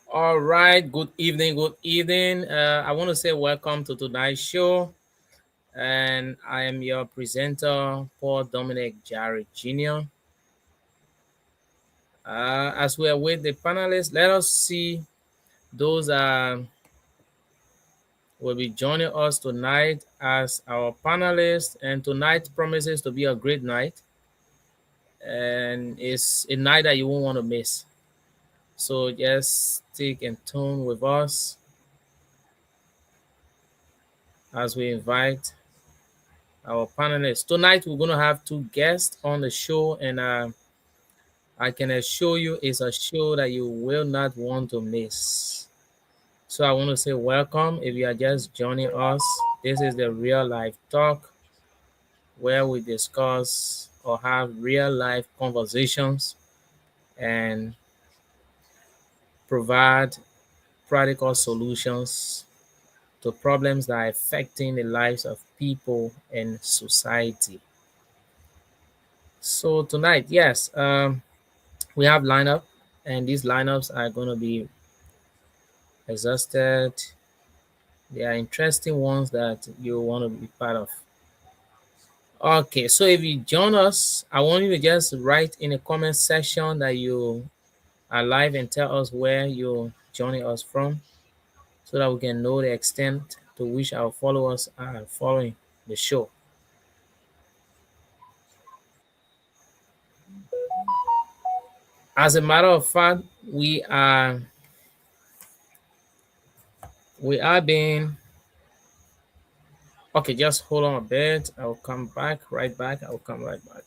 All right, good evening, good evening. I want to say welcome to tonight's show, and I am your presenter, Paul Dominic Jarrett Jr. As we are with the panelists, let us see those will be joining us tonight as our panelists, and tonight promises to be a great night, and it's a night that you won't want to miss. So just stick and tune with us as we invite our panelists. Tonight, we're going to have two guests on the show, and I can assure you it's a show that you will not want to miss. So, I want to say welcome if you are just joining us. This is the real life talk where we discuss or have real life conversations and provide practical solutions to problems that are affecting the lives of people and society. So, tonight, yes, we have lineup, and these lineups are going to be exhausted. They are interesting ones that you want to be part of. Okay, so if you join us, I want you to just write in the comment section that you are live and tell us where you're joining us from so that we can know the extent to which our followers are following the show. As a matter of fact, we are being okay. Just hold on a bit. I'll come back right back. I'll come right back.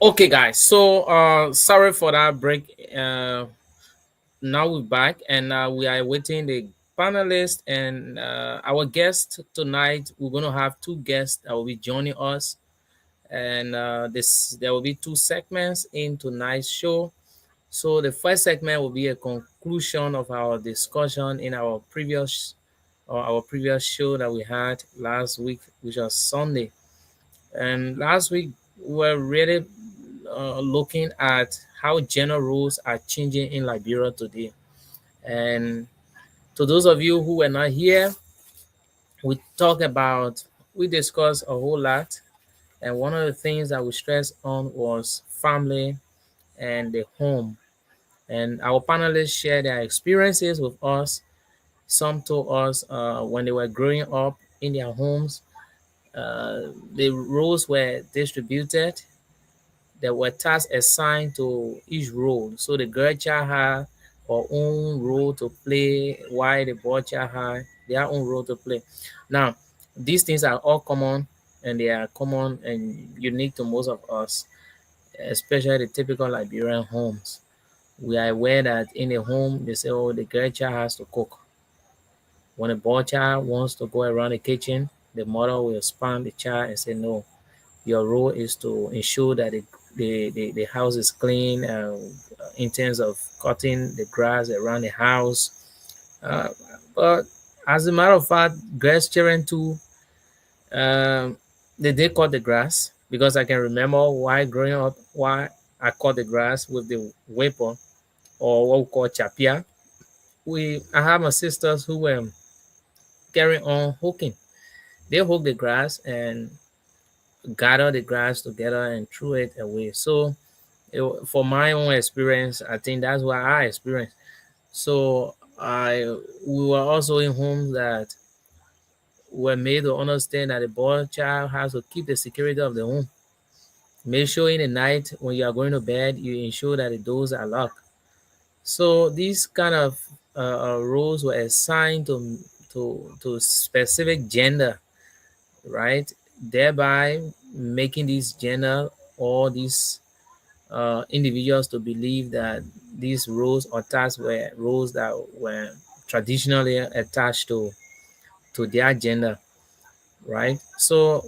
Okay, guys. So, sorry for that break. Now we're back, and we are waiting the panelists and our guest tonight. We're going to have two guests that will be joining us, and this there will be two segments in tonight's show. So the first segment will be a conclusion of our discussion in our previous show that we had last week, which was Sunday. And last week we were really looking at how gender roles are changing in Liberia today. And to those of you who were not here, we talked about, we discussed a whole lot. And one of the things that we stressed on was family and the home. And our panelists shared their experiences with us. Some told us when they were growing up in their homes, the roles were distributed. There were tasks assigned to each role. So the girl child had her own role to play, while the boy child had their own role to play. Now, these things are all common, and they are common and unique to most of us, especially the typical Liberian homes. We are aware that in a home, they say, oh, the girl child has to cook. When a boy child wants to go around the kitchen, the mother will span the child and say, no, your role is to ensure that the house is clean in terms of cutting the grass around the house. Uh, but as a matter of fact, girls children too, um, they did cut the grass because I can remember why growing up, why I cut the grass with the whipper or what we call chapia. I have my sisters who were carrying on hooking. They hook the grass and gather the grass together and throw it away. So for my own experience, I think that's what I experienced. So we were also in homes that were made to understand that the boy child has to keep the security of the home. Make sure in the night when you are going to bed, you ensure that the doors are locked. So these kind of roles were assigned to specific gender, right? Thereby making these gender or these individuals to believe that these roles or tasks were roles that were traditionally attached to their gender, right? So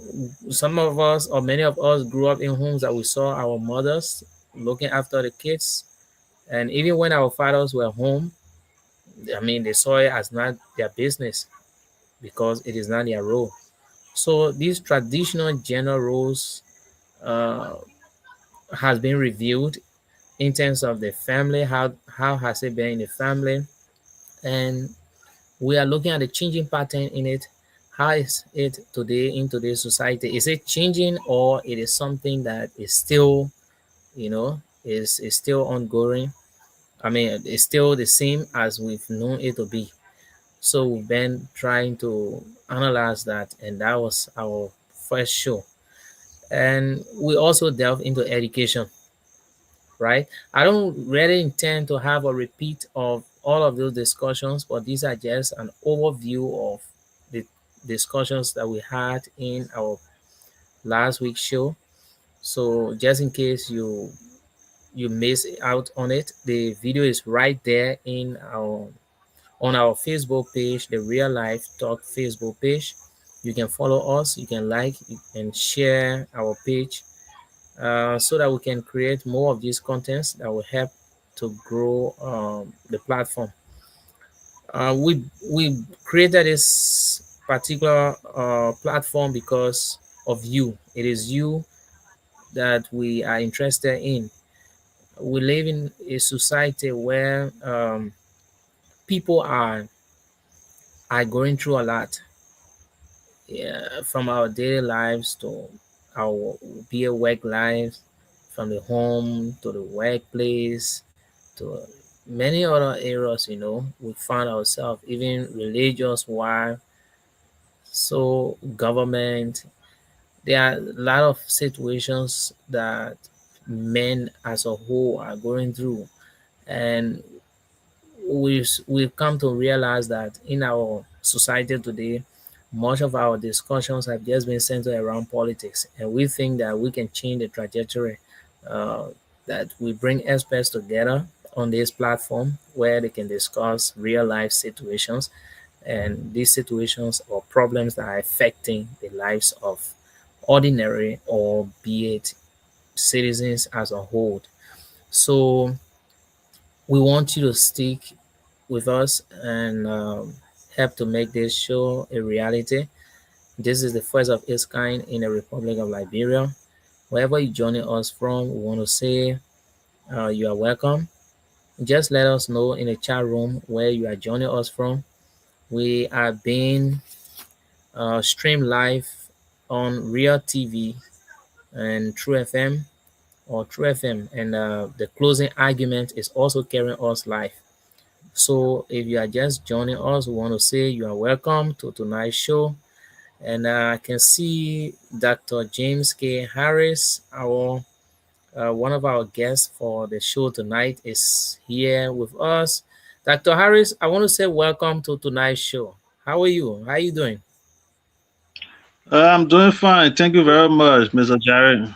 some of us or many of us grew up in homes that we saw our mothers looking after the kids, and even when our fathers were home, I mean, they saw it as not their business because it is not their role. So these traditional gender roles uh, has been reviewed in terms of the family. How has it been in the family? And we are looking at the changing pattern in it. How is it today in today's society? Is it changing, or it is something that is still, is still ongoing? I mean, it's still the same as we've known it to be. So we've been trying to analyze that, and that was our first show. And we also delve into education, right? I don't really intend to have a repeat of all of those discussions, but these are just an overview of the discussions that we had in our last week's show. So just in case you miss out on it, the video is right there in our on our Facebook page, the Real Life Talk Facebook page. You can follow us, you can like and share our page so that we can create more of these contents that will help to grow the platform. We created this particular platform because of you. It is you that we are interested in. We live in a society where people are going through a lot, yeah, from our daily lives to our be a work lives, from the home to the workplace to many other areas. We find ourselves even religious wise, so government. There are a lot of situations that men as a whole are going through, and we've come to realize that in our society today, much of our discussions have just been centered around politics, and we think that we can change the trajectory uh, that we bring experts together on this platform where they can discuss real life situations, and these situations or problems that are affecting the lives of ordinary or be it citizens as a whole. So we want you to stick with us and help to make this show a reality. This is the first of its kind in the Republic of Liberia. Wherever you joining us from, we want to say you are welcome. Just let us know in the chat room where you are joining us from. We are being streamed live on Real TV and True FM or True FM, and the closing argument is also carrying us live. So if you are just joining us, we want to say you are welcome to tonight's show. And I can see Dr. James K. Harris, our one of our guests for the show tonight, is here with us. Dr. Harris, I want to say welcome to tonight's show. How are you? How are you doing? I'm doing fine. Thank you very much, Mr. Jared.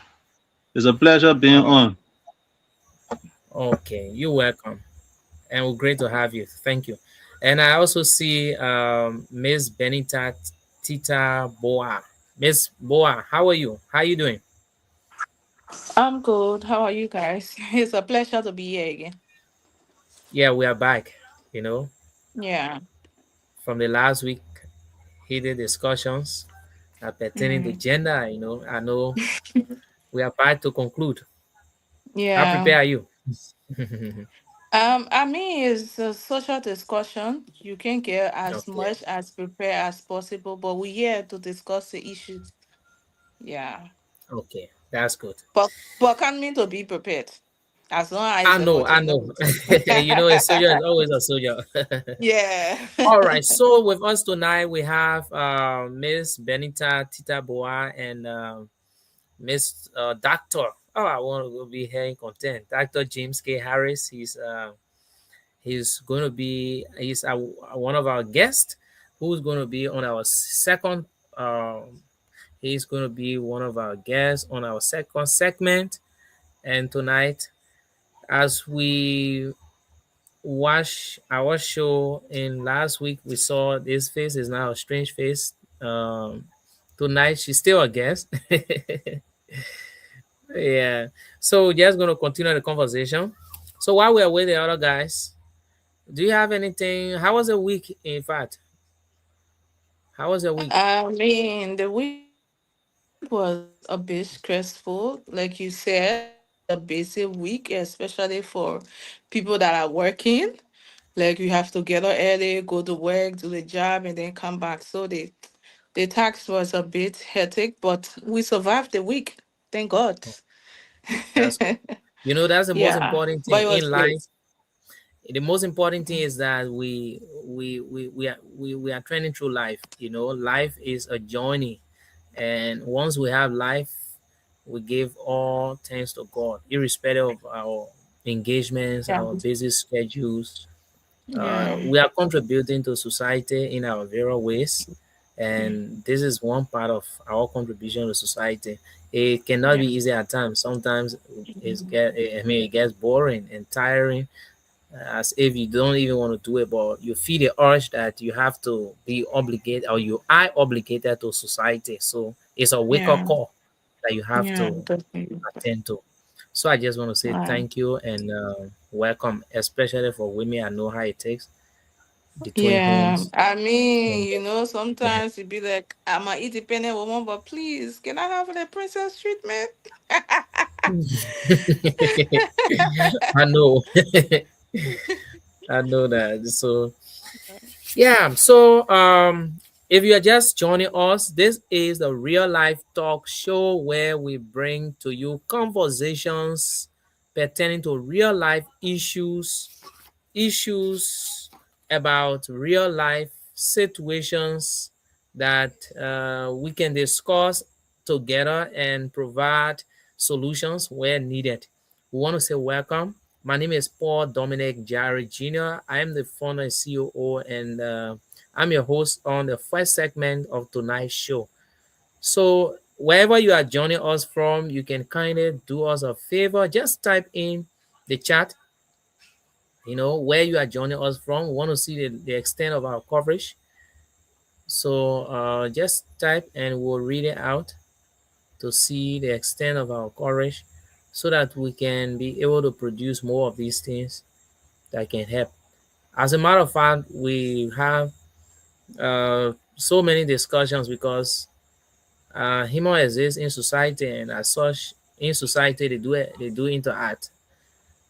It's a pleasure being Oh, on. okay. You're welcome. And we're great to have you. Thank you. And I also see Miss Benita Tita Boa. Miss Boa, how are you? How are you doing? I'm good. How are you guys? It's a pleasure to be here again. Yeah, we are back. You know, Yeah. from the last week heated discussions pertaining to Mm. gender. I know we are about to conclude. How Yeah. prepared are you? I mean, it's a social discussion. You can get as Okay, much as prepared as possible, but we're here to discuss the issues. Yeah. okay, that's good. But can't mean to be prepared. As long as I it's know, about I gender know. control. A soldier is always a soldier. Yeah. All right, so with us tonight we have Miss Benita Tita Boa and Miss Doctor. Oh, I want to be hearing content. Dr. James K. Harris. He's going to be one of our guests who's going to be on our second. He's going to be one of our guests on our second segment. And tonight, as we watch our show in last week, we saw this face is now a strange face. Tonight, she's still a guest. Yeah. So just gonna continue the conversation. So while we're with the other guys, do you have anything? How was the week? In fact, how was the week? I mean, the week was a bit stressful. Like you said, it's a busy week, especially for people that are working. Like you have to get up early, go to work, do the job, and then come back. So the tax was a bit hectic, but we survived the week. Thank God. Oh, that's good. That's the most Yeah, important but thing it was in great. life. The most important thing is that we are training through life. Life is a journey, and once we have life, we give all thanks to God, irrespective of our engagements, Yeah, our busy schedules. yeah, We are contributing to society in our various ways, and this is one part of our contribution to society. It cannot yeah, be easy at times. Sometimes it gets boring and tiring, as if you don't even want to do it, but you feel the urge that you have to be obligated, or you are obligated to society. So it's a wake up yeah, call that you have yeah, to definitely. attend to. So I just want to say Right. thank you and welcome, especially for women. I know how it takes between Yeah, homes. I mean, And sometimes you'd be like, I'm an independent woman, but please, can I have the princess treatment? I know, I know that. So yeah, so if you are just joining us, this is the real life talk show where we bring to you conversations pertaining to real life issues about real life situations that we can discuss together and provide solutions where needed. We want to say welcome. My name is Paul Dominic Jarrett Jr. I am the founder and COO, and I'm your host on the first segment of tonight's show. So wherever you are joining us from, you can kind of do us a favor. Just type in the chat, where you are joining us from. We want to see the extent of our coverage. So just type and we'll read it out to see the extent of our coverage so that we can be able to produce more of these things that can help. As a matter of fact, we have so many discussions because humor exists in society, and as such, in society they do interact.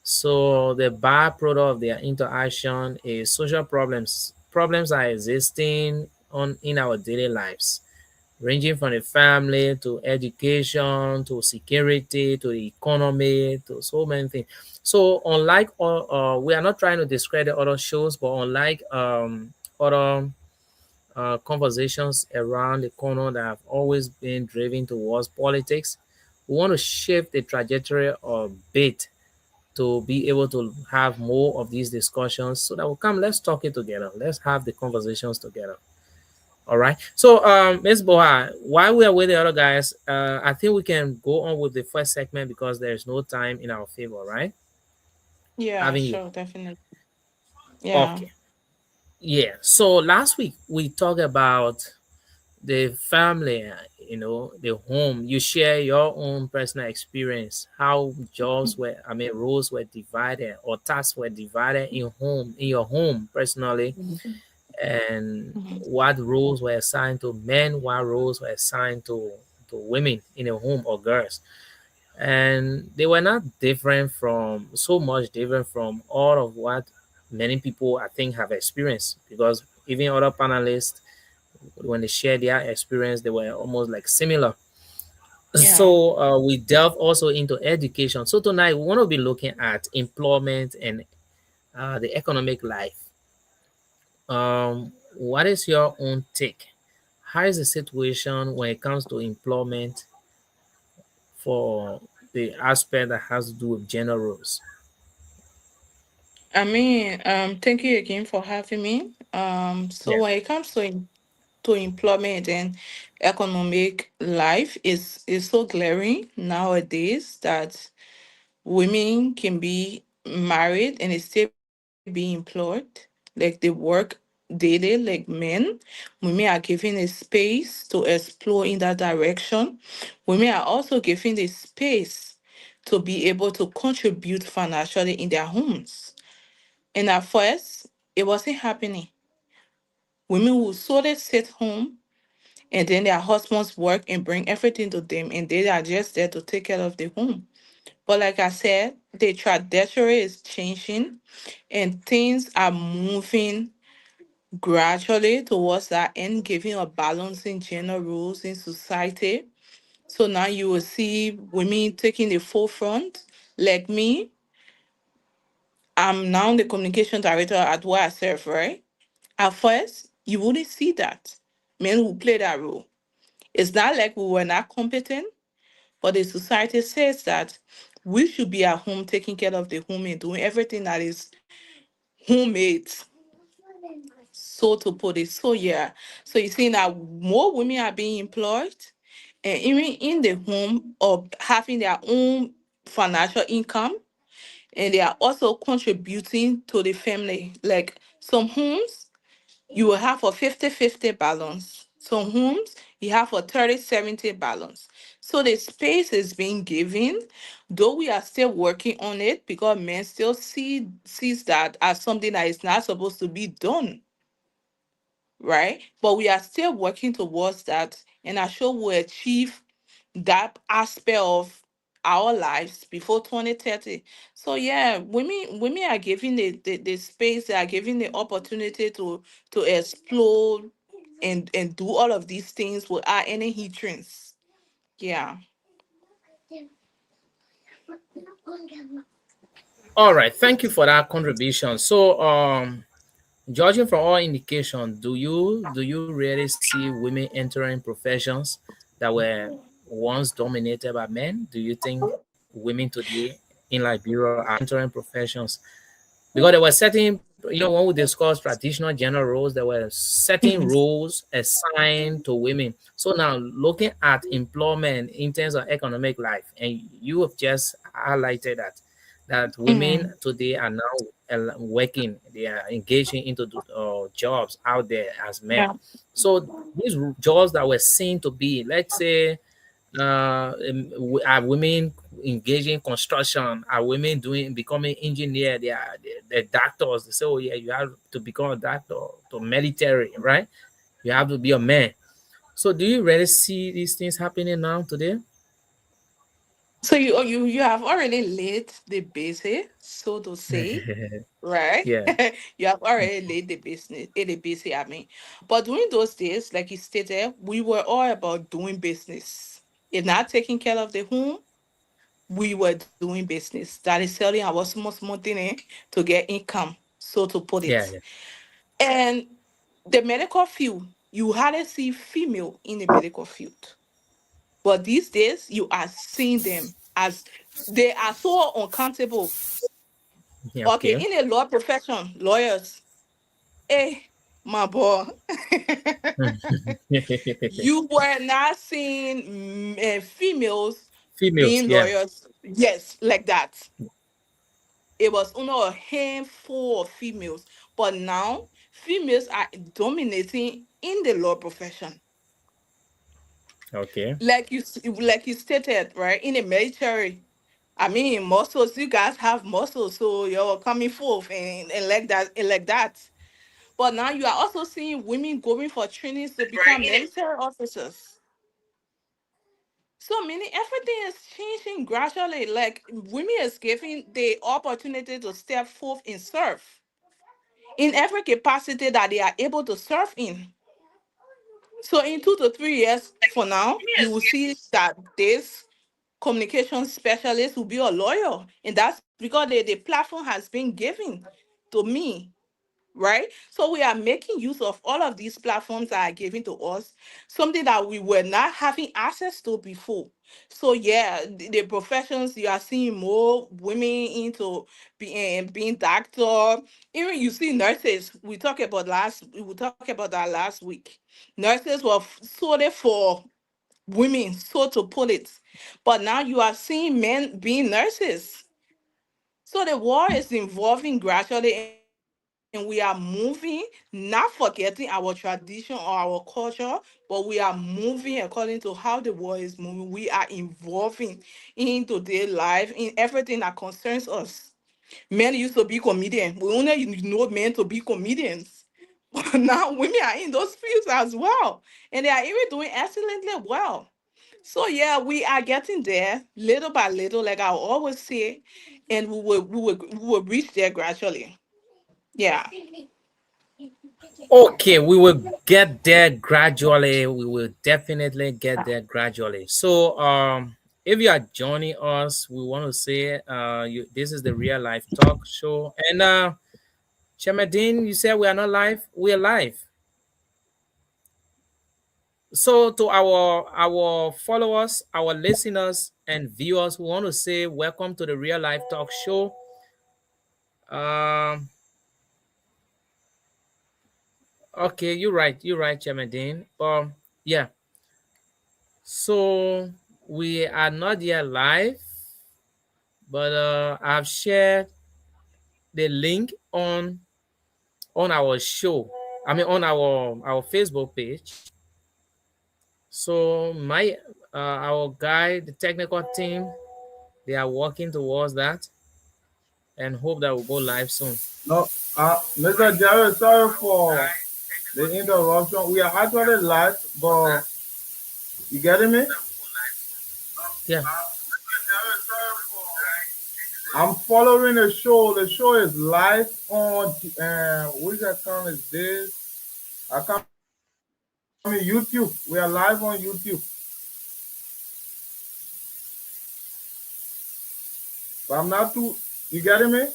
So the byproduct of their interaction is social problems. Problems are existing on in our daily lives, ranging from the family to education to security to the economy to so many things. So unlike we are not trying to discredit other shows, but unlike other conversations around the corner that have always been driven towards politics, we want to shift the trajectory a bit to be able to have more of these discussions so that we come, let's talk it together. Let's have the conversations together. All right. So, Ms. Boha, while we are with the other guys, I think we can go on with the first segment because there's no time in our favor, right? Yeah, Having you. sure, definitely. Yeah. Okay. Yeah. So last week we talked about the family, the home. You share your own personal experience, how roles were divided or tasks were divided in your home personally, and Mhm. what roles were assigned to men, what roles were assigned to women in a home or girls. And they were not different from so much different from all of what many people I think have experienced, because even other panelists, when they shared their experience, they were almost like similar. Yeah. So we delve also into education. So tonight we want to be looking at employment and the economic life. What is your own take? How is the situation when it comes to employment for the aspect that has to do with gender roles? Thank you again for having me. So Yeah. when it comes to employment and economic life is so glaring nowadays that women can be married and they still be employed. Like they work daily like men. Women are given a space to explore in that direction. Women are also given the space to be able to contribute financially in their homes. And at first, it wasn't happening. Women would solely sit home and then their husbands work and bring everything to them, and they are just there to take care of the home. But like I said, the trajectory is changing and things are moving gradually towards that end, giving a balancing gender roles in society. So now you will see women taking the forefront. Like me, I'm now the communication director at where I serve, right? At first, you wouldn't see that. Men will play that role. It's not like we were not competent, but the society says that we should be at home taking care of the home and doing everything that is homemade, so to put it. So yeah. So you see that more women are being employed and even in the home of having their own financial income, and they are also contributing to the family. Like some homes you will have a 50-50 balance. Some homes you have a 30-70 balance. So the space is being given, though we are still working on it because men still sees that as something that is not supposed to be done, right? But we are still working towards that, and I'm sure we'll achieve that aspect of our lives before 2030. So yeah, women are given the space, they are given the opportunity to explore and do all of these things without any hindrance. Yeah. All right. Thank you for that contribution. So, judging from all indication, do you really see women entering professions that were once dominated by men? Do you think women today in Liberia are entering professions because there were certain when we discuss traditional gender roles, there were certain Mhm. roles assigned to women. So now looking at employment in terms of economic life, and you have just highlighted that women Mhm. today are now working, they are engaging into jobs out there as men. Yeah. So these jobs that were seen to be, let's say, are women engaging in construction? Are women doing becoming engineer? They're doctors. They say, oh yeah, you have to become a doctor, to military, right? You have to be a man. So do you really see these things happening now today? So you have already laid the basic, so to say, right? Yeah, You have already laid the business, the basic. I mean, but during those days, like you stated, we were all about doing business. If not taking care of the home, we were doing business. That is selling our small thing to get income, so to put yeah, it. yeah. And the medical field, you hardly see female in the medical field. But these days, you are seeing them as they are so uncountable. Yeah, Okay, okay. in a law profession, lawyers, hey, my boy, you were not seeing females Females, being yeah. lawyers. Yes, like that. It was only a handful of females, but now females are dominating in the law profession. Okay. Like you stated, right? In the military, I mean, muscles. You guys have muscles, so you're coming forth and like that, and like that. But now you are also seeing women going for trainings to become military officers. So many everything is changing gradually. Like women is given the opportunity to step forth and serve in every capacity that they are able to serve in. So in 2 to 3 years for now, you will see that this communication specialist will be a lawyer. And that's because the platform has been given to me, right? So we are making use of all of these platforms that are given to us, something that we were not having access to before. So yeah, the professions you are seeing more women into being doctor. Even you see nurses. We talk about that last week. Nurses were sorted for women, so to put it. But now you are seeing men being nurses. So the war is evolving gradually, and we are moving, not forgetting our tradition or our culture, but we are moving according to how the war is moving. We are evolving into their life in everything that concerns us. Men used to be comedians. We only know men to be comedians. But now women are in those fields as well. And they are even doing excellently well. So yeah, we are getting there little by little, like I always say, and we will reach there gradually. Yeah. Okay, we will get there gradually. We will definitely get there gradually. So, if you are joining us, we want to say, this is the Real Life Talk Show. And Shemadine, you said we are not live. We are live. So, to our followers, our listeners, and viewers, we want to say welcome to the Real Life Talk Show. Um, okay, you're right. You're right, Shemadine. Yeah. So we are not yet live, but I've shared the link on our show. I mean, on our Facebook page. So our guy, the technical team, they are working towards that and hope that we'll go live soon. No, Mr. Jared, sorry for the interruption. We are actually live, but you getting me? Yeah. I'm following the show. The show is live on which account is this? Account YouTube. We are live on YouTube. But I'm not too. You getting me?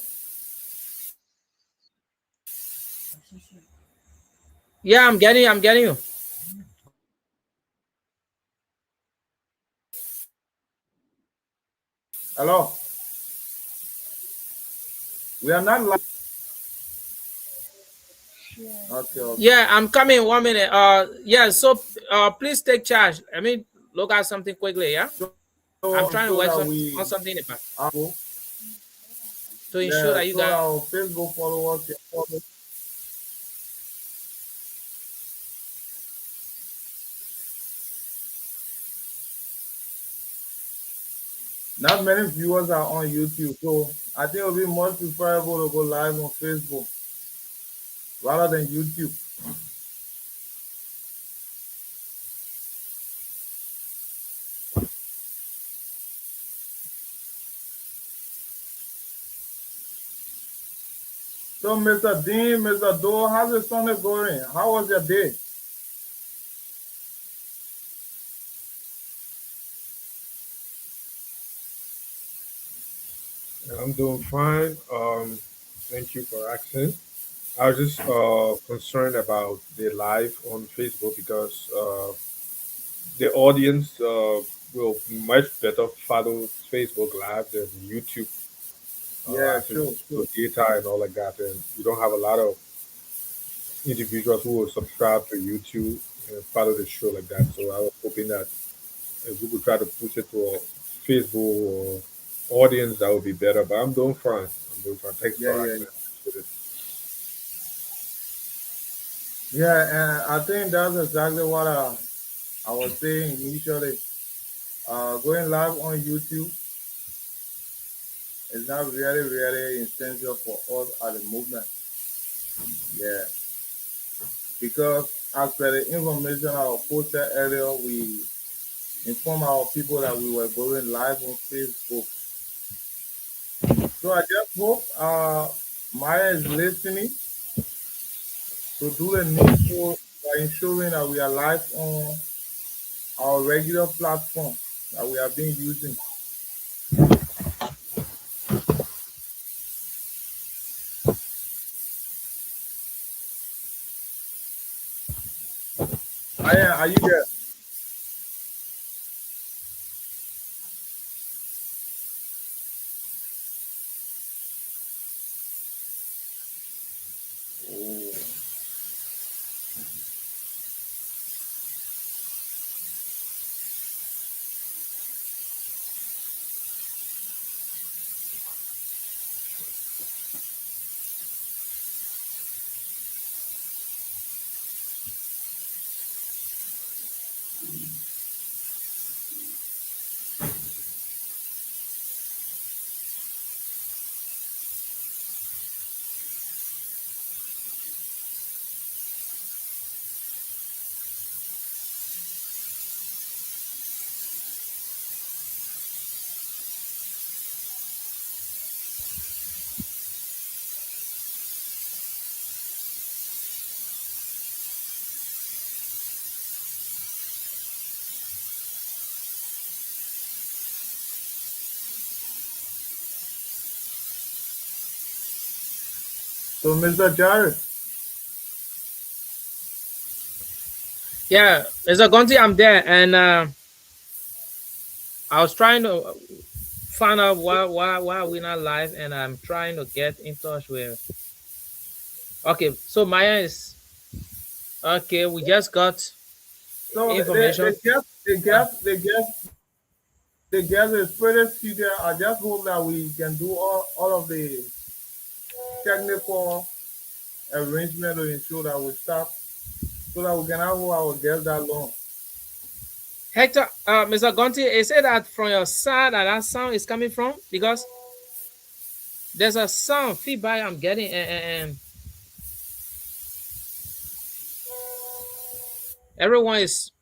Yeah, I'm getting you. Hello. We are not live. Okay, okay. Yeah, I'm coming 1 minute. Yeah, so please take charge. I mean, look at something quickly. Yeah, I'm So trying to that work we on something in the back to ensure yeah, that you so that guys. our Facebook followers can follow. Not many viewers are on YouTube, so I think it would be much preferable to go live on Facebook rather than YouTube. So, Mr. Dean, Mr. Doe, how's the Sunday going? How was your day? I'm doing fine. Thank you for asking. I was just concerned about the live on Facebook because the audience will much better follow Facebook Live than YouTube, Yeah, as sure, it's sure. the data and all like that. And you don't have a lot of individuals who will subscribe to YouTube and follow the show like that. So I was hoping that if we could try to push it to a Facebook or audience, that would be better. But I'm doing fine. I'm doing fine. Thanks Yeah, for yeah, asking. yeah. Yeah, and I think that's exactly what I was saying initially. Going live on YouTube is not really, really essential for us at the movement. Yeah, because as per the information I posted earlier, we inform our people that we were going live on Facebook. So I just hope Maya is listening to do the needful by ensuring that we are live on our regular platform that we have been using. Maya, are you there? Oh. So, Mr. Jared, Yeah, Mr. Gonti, I'm there, and I was trying to find out so, why we're not live, and I'm trying to get in touch with. Okay, so Maya is okay. We just got so information. the guest is pretty serious. I just hope that we can do all of the technical arrangement to ensure that we start so that we can have our guest that long. Hector, Mr. Gonti, is it that from your side that sound is coming from? Because there's a sound feedback I'm getting, and everyone is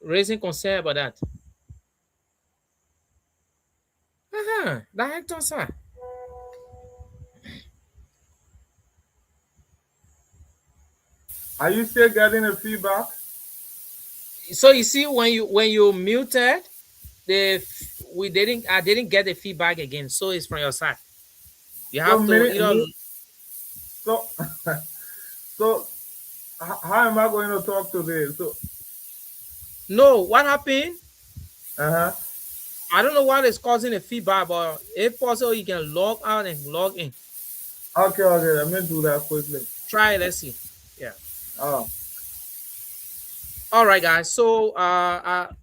raising concern about that. That Hector sir. Are you still getting the feedback? So you see, when you muted, we didn't I didn't get the feedback again. So it's from your side. You So, have to either so, so, how am I going to talk to this? So, know what happened. uh huh. I don't know what is causing the feedback, but if possible, you can log out and log in. Okay, okay. Let me do that quickly. Try it. Let's see. Yeah. Oh, All right, guys. So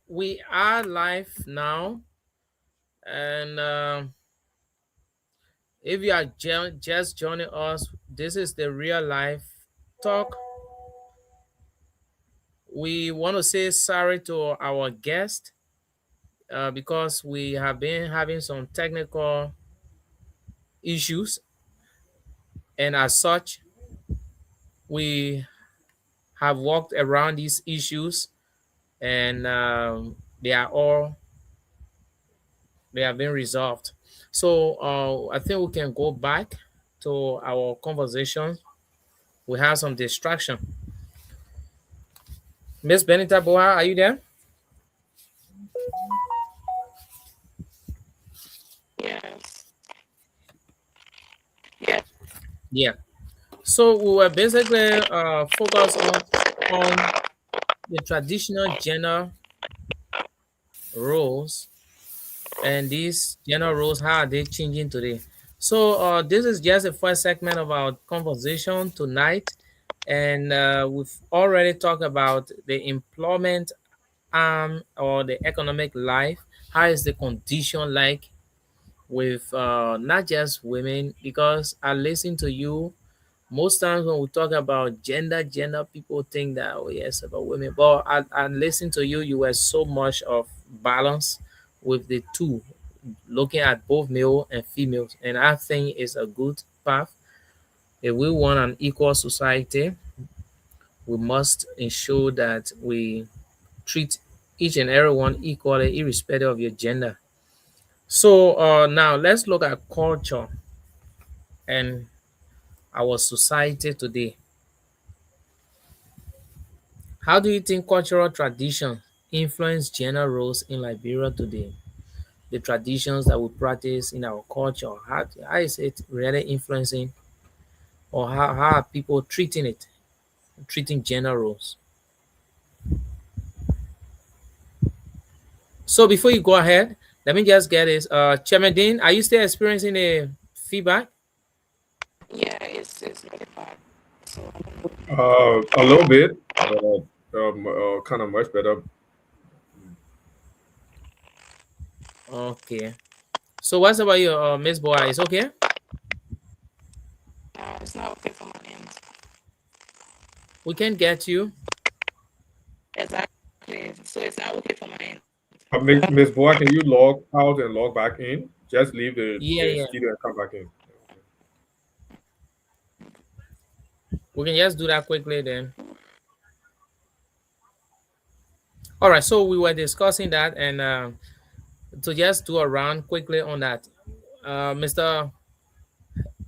we are live now, and if you are just joining us, this is the real life talk. We want to say sorry to our guest because we have been having some technical issues, and as such, we have worked around these issues, and they are all they have been resolved. So I think we can go back to our conversation. We have some distraction. Miss Benita Boa, are you there? Yes. Yes. Yeah. So we were basically focused on the traditional gender roles, and these gender roles, how are they changing today? So this is just the first segment of our conversation tonight, and we've already talked about the employment or the economic life. How is the condition like with not just women? Because I listen to you most times when we talk about gender, people think that, oh yes, about women. But I listen to you, you were so much of balance with the two, looking at both male and females, and I think it's a good path. If we want an equal society, we must ensure that we treat each and everyone equally, irrespective of your gender. So now let's look at culture and our society today. How do you think cultural traditions influence gender roles in Liberia today? The traditions that we practice in our culture, how is it really influencing, or how are people treating it, treating gender roles? So before you go ahead, let me just get this. Chairman Dean, are you still experiencing a feedback? Yeah, it's really bad. So I don't know. A little bit, but kind of much better. Okay. So what's about you, Miss Boy? Is okay? It's not okay for my end. We can get you. Exactly. So it's not okay for my end. Miss Boa, can you log out and log back in? Just leave Yeah, the yeah. studio and come back in. We can just do that quickly then. All right. So we were discussing that, and to just do a round quickly on that, Mr.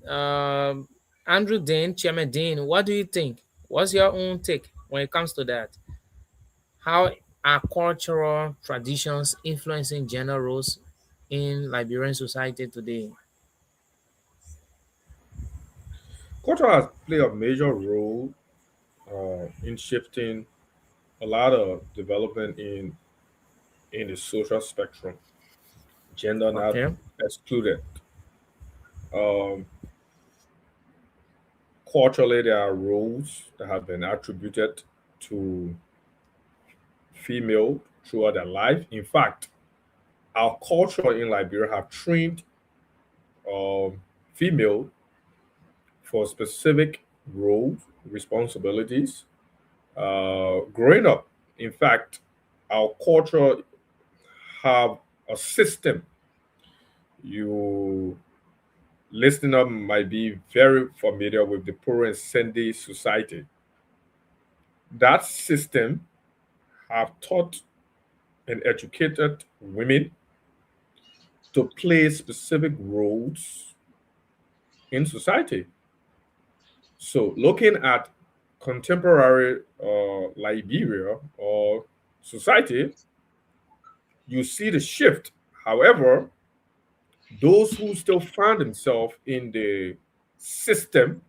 Um Andrew Dean, Chairman Dean, what do you think? What's your own take when it comes to that? How are cultural traditions influencing gender roles in Liberian society today? Culture has played a major role in shifting a lot of development in the social spectrum, gender not Okay. excluded. Um, Culturally, there are roles that have been attributed to female throughout their life. In fact, our culture in Liberia have trained female for specific roles, responsibilities. Growing up, in fact, our culture have a system. You listener might be very familiar with the Poor and Sunday Society. That system have taught and educated women to play specific roles in society. So, looking at contemporary Liberia or society, you see the shift. However, those who still find themselves in the system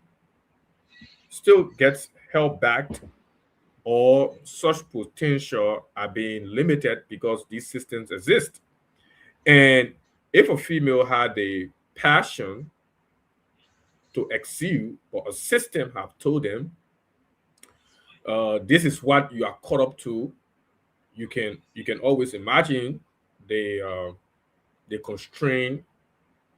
still gets held back, or such potential are being limited because these systems exist. And if a female had a passion to excel, but a system have told them This is what you are caught up to. You can always imagine they constrain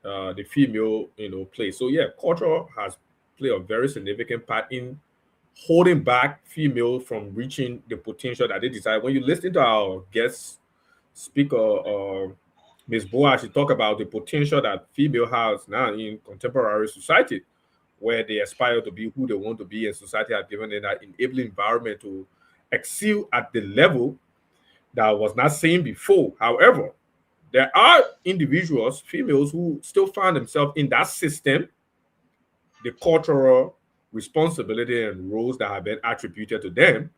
the female place. So yeah, culture has played a very significant part in holding back female from reaching the potential that they desire. When you listen to our guest speaker, Ms. Boa, she talk about the potential that female has now in contemporary society, where they aspire to be who they want to be, and society has given them that enabling environment to excel at the level that was not seen before. However, there are individuals, females, who still find themselves in that system, the cultural responsibility and roles that have been attributed to them,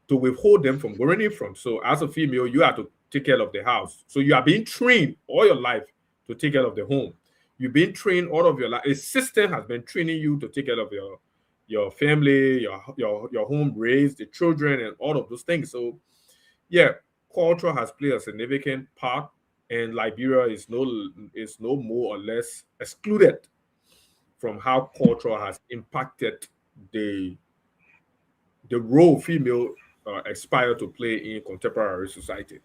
to withhold them from going in from. So as a female, you have to take care of the house. So you are being trained all your life to take care of the home. You've been trained all of your life. A system has been training you to take care of your family, your home, raise the children, and all of those things. So yeah, culture has played a significant part, and Liberia is no more or less excluded from how culture has impacted the the role female aspire to play in contemporary society.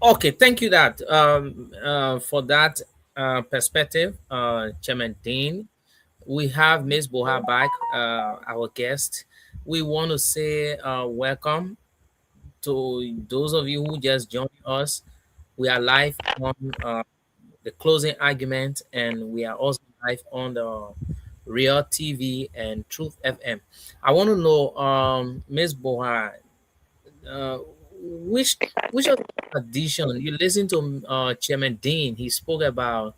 Okay, thank you that for that perspective, Chairman Dean. We have Miss Boha back, our guest. We want to say welcome to those of you who just joined us. We are live on the closing argument, and we are also live on the Real TV and Truth FM. I want to know, Miss Boha, uh, which which of the tradition you listen to Chairman Dean? He spoke about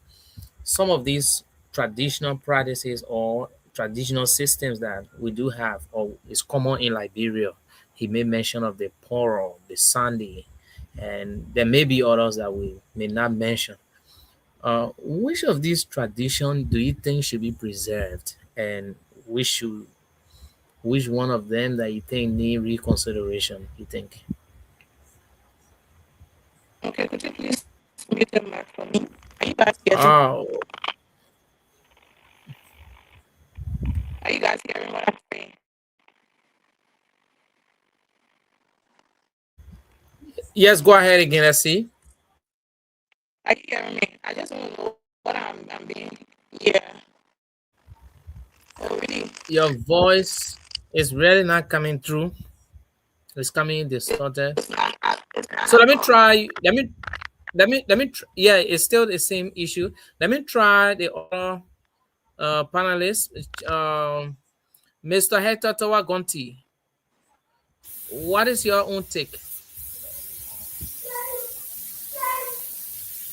some of these traditional practices or traditional systems that we do have or is common in Liberia. He made mention of the Poro, the Sunday, and there may be others that we may not mention. Which of these traditions do you think should be preserved, and which one of them that you think need reconsideration? You think? Okay, could you please mute the mic for me? Are you guys getting? Uh, Are you guys hearing what I'm saying? yes, go ahead again. Let's see. Are you hearing me? I just want to know what I'm being. Yeah, already. Your voice is really not coming through. It's coming distorted. It's not. It's So not let me hard. try. Yeah, it's still the same issue. Let me try the other panelist, Mr. Hector Tawagonti. What is your own take?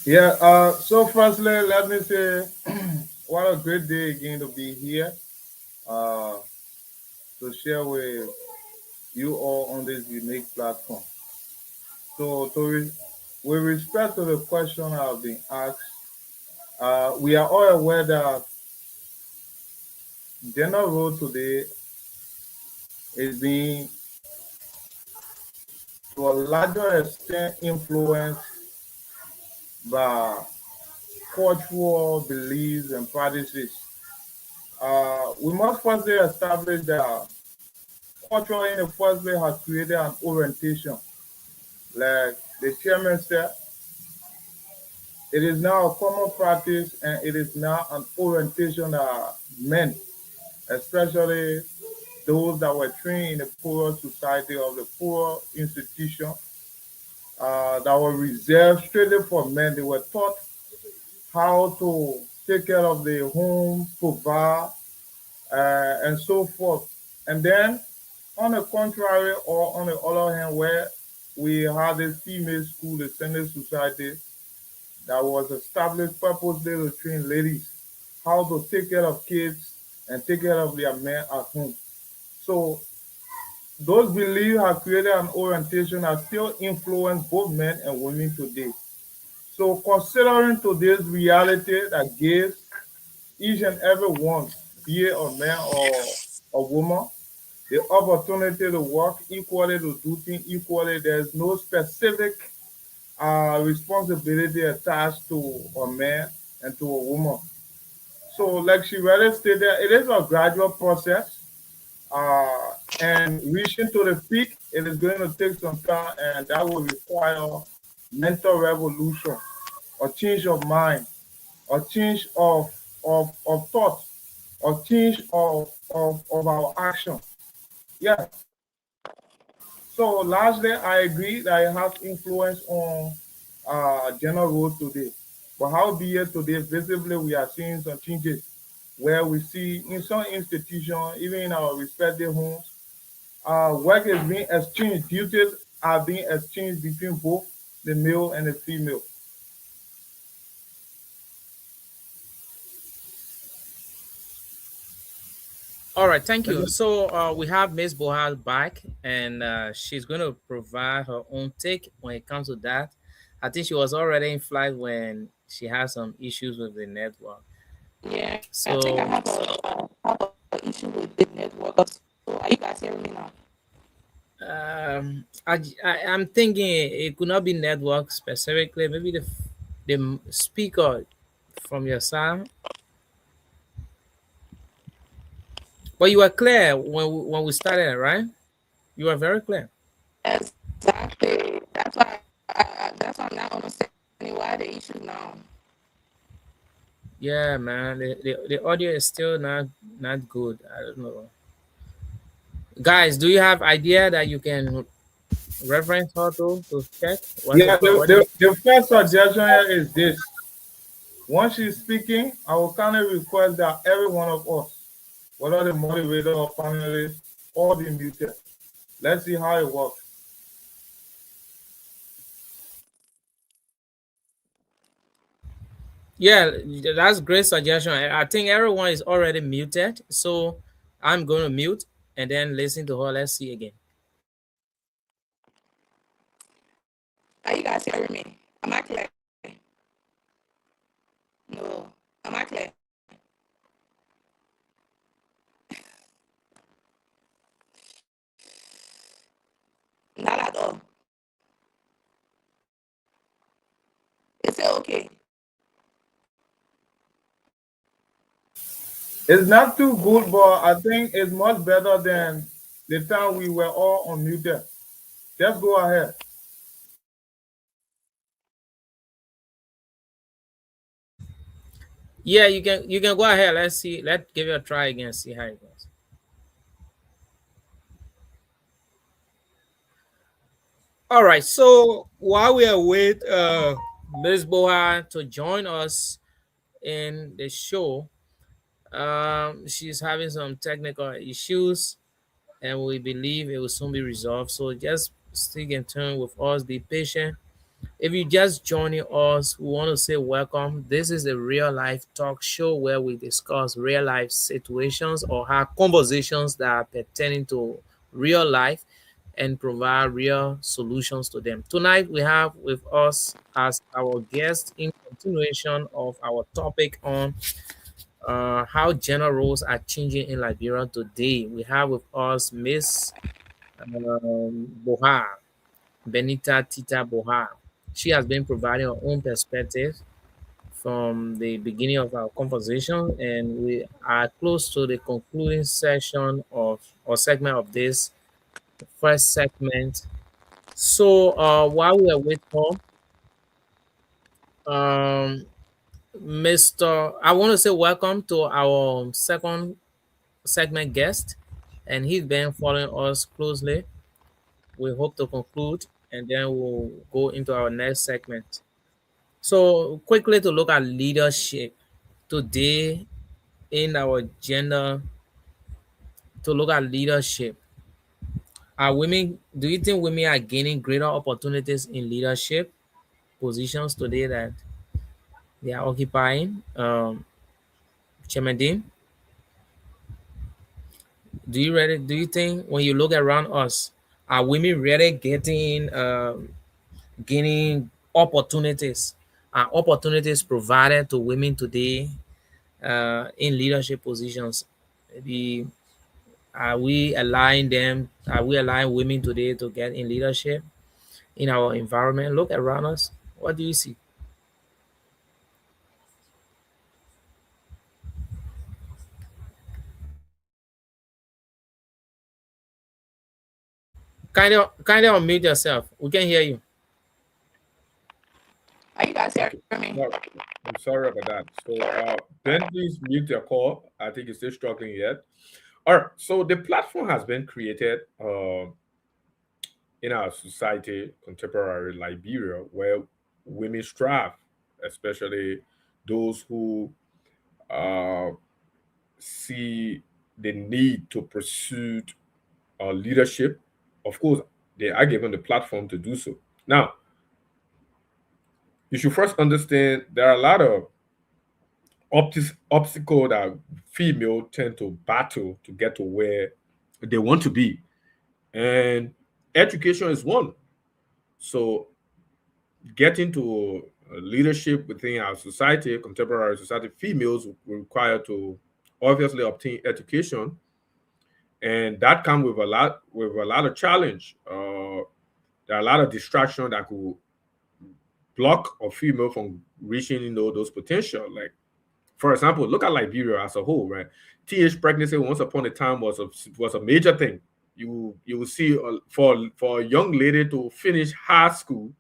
Yeah, so firstly, let me say what a great day again to be here uh, to share with you all on this unique platform. So, with respect to the question I've been asked, we are all aware that gender role today is being, to a larger extent, influenced by cultural beliefs and practices. We must firstly establish that culture in the first place has created an orientation. Like the chairman said, it is now a common practice and it is now an orientation that men, especially those that were trained in the poorer society of the poorer institution, that were reserved strictly for men. They were taught how to take care of their home, provide, and so forth. And then, on the contrary, or on the other hand, where we had a female school, the Sunday Society, that was established purposely to train ladies how to take care of kids and take care of their men at home. So those beliefs have created an orientation that still influence both men and women today. So considering today's reality that gives each and every one, be it a man or a woman, the opportunity to work equally, to do things equally, there's no specific responsibility attached to a man and to a woman. So, like she really stated, it is a gradual process. and reaching to the peak, it is going to take some time, and that will require mental revolution, a change of mind, a change of thought, a change of our action. Yeah. So largely, I agree that it has influence on gender roles today. But how be it today, visibly, we are seeing some changes where we see in some institutions, even in our respective homes, work is being exchanged, duties are being exchanged between both the male and the female. All right, thank you. So we have Miss Bohal back, and she's going to provide her own take when it comes to that. I think she was already in flight when she had some issues with the network. Yeah, I think I So have a issue with the network. So are you guys hearing me now? I'm thinking it could not be network specifically. Maybe the speaker from your side, but you were clear when we started, right? You were very clear. Exactly. That's why I'm not understanding why the issue now. Yeah, man. The audio is still not good. I don't know. Guys, do you have idea that you can reference her to check what's the Yeah, problem? What do you the first suggestion here is this. Once she's speaking, I will kindly request that every one of us, whether the moderator or panelists, all be muted. Let's see how it works. Yeah, that's great suggestion. I think everyone is already muted, so I'm going to mute and then listen to her. Let's see again. Are you guys hearing me? Am I clear? No. Am I clear? Not at all. Is it okay? It's not too good, but I think it's much better than the time we were all unmuted. Just go ahead. Yeah, you can go ahead. Let's see. Let's give it a try again. See how it goes. All right. So while we await Ms. Boha to join us in the show, she's having some technical issues, and we believe it will soon be resolved. So just stick in tune with us. Be patient. If you just joining us, we want to say welcome. This is a real life talk show where we discuss real life situations or have conversations that are pertaining to real life and provide real solutions to them. Tonight, we have with us as our guest in continuation of our topic on how gender roles are changing in Liberia today. We have with us Miss Boha, Benita Tita Boha. She has been providing her own perspective from the beginning of our conversation, and we are close to the concluding session of or segment of this first segment. So, while we are waiting, Mr. I want to say welcome to our second segment guest, and he's been following us closely. We hope to conclude, and then we'll go into our next segment. So, quickly to look at leadership today in our gender, to look at leadership. Are women, do you think women are gaining greater opportunities in leadership positions today that they are occupying? Chairman Dean, do you think when you look around us, are women really getting gaining opportunities? Are opportunities provided to women today in leadership positions? Maybe are we allowing them? Are we allowing women today to get in leadership in our environment? Look around us. What do you see? Kind of unmute yourself. We can hear you. Are you guys hearing Okay. me? No, I'm sorry about that. So, Ben, please mute your call. I think you're still struggling yet. All right. So the platform has been created in our society, contemporary Liberia, where women strive, especially those who uh, see the need to pursue leadership. Of course, they are given the platform to do so. Now, you should first understand there are a lot of obstacle that female tend to battle to get to where they want to be, and education is one. So getting to leadership within our society, contemporary society, females require to obviously obtain education, and that comes with a lot of challenge. There are a lot of distraction that could block a female from reaching those potential. Like, for example, look at Liberia as a whole, right? Teenage pregnancy once upon a time was a major thing. You will see for a young lady to finish high school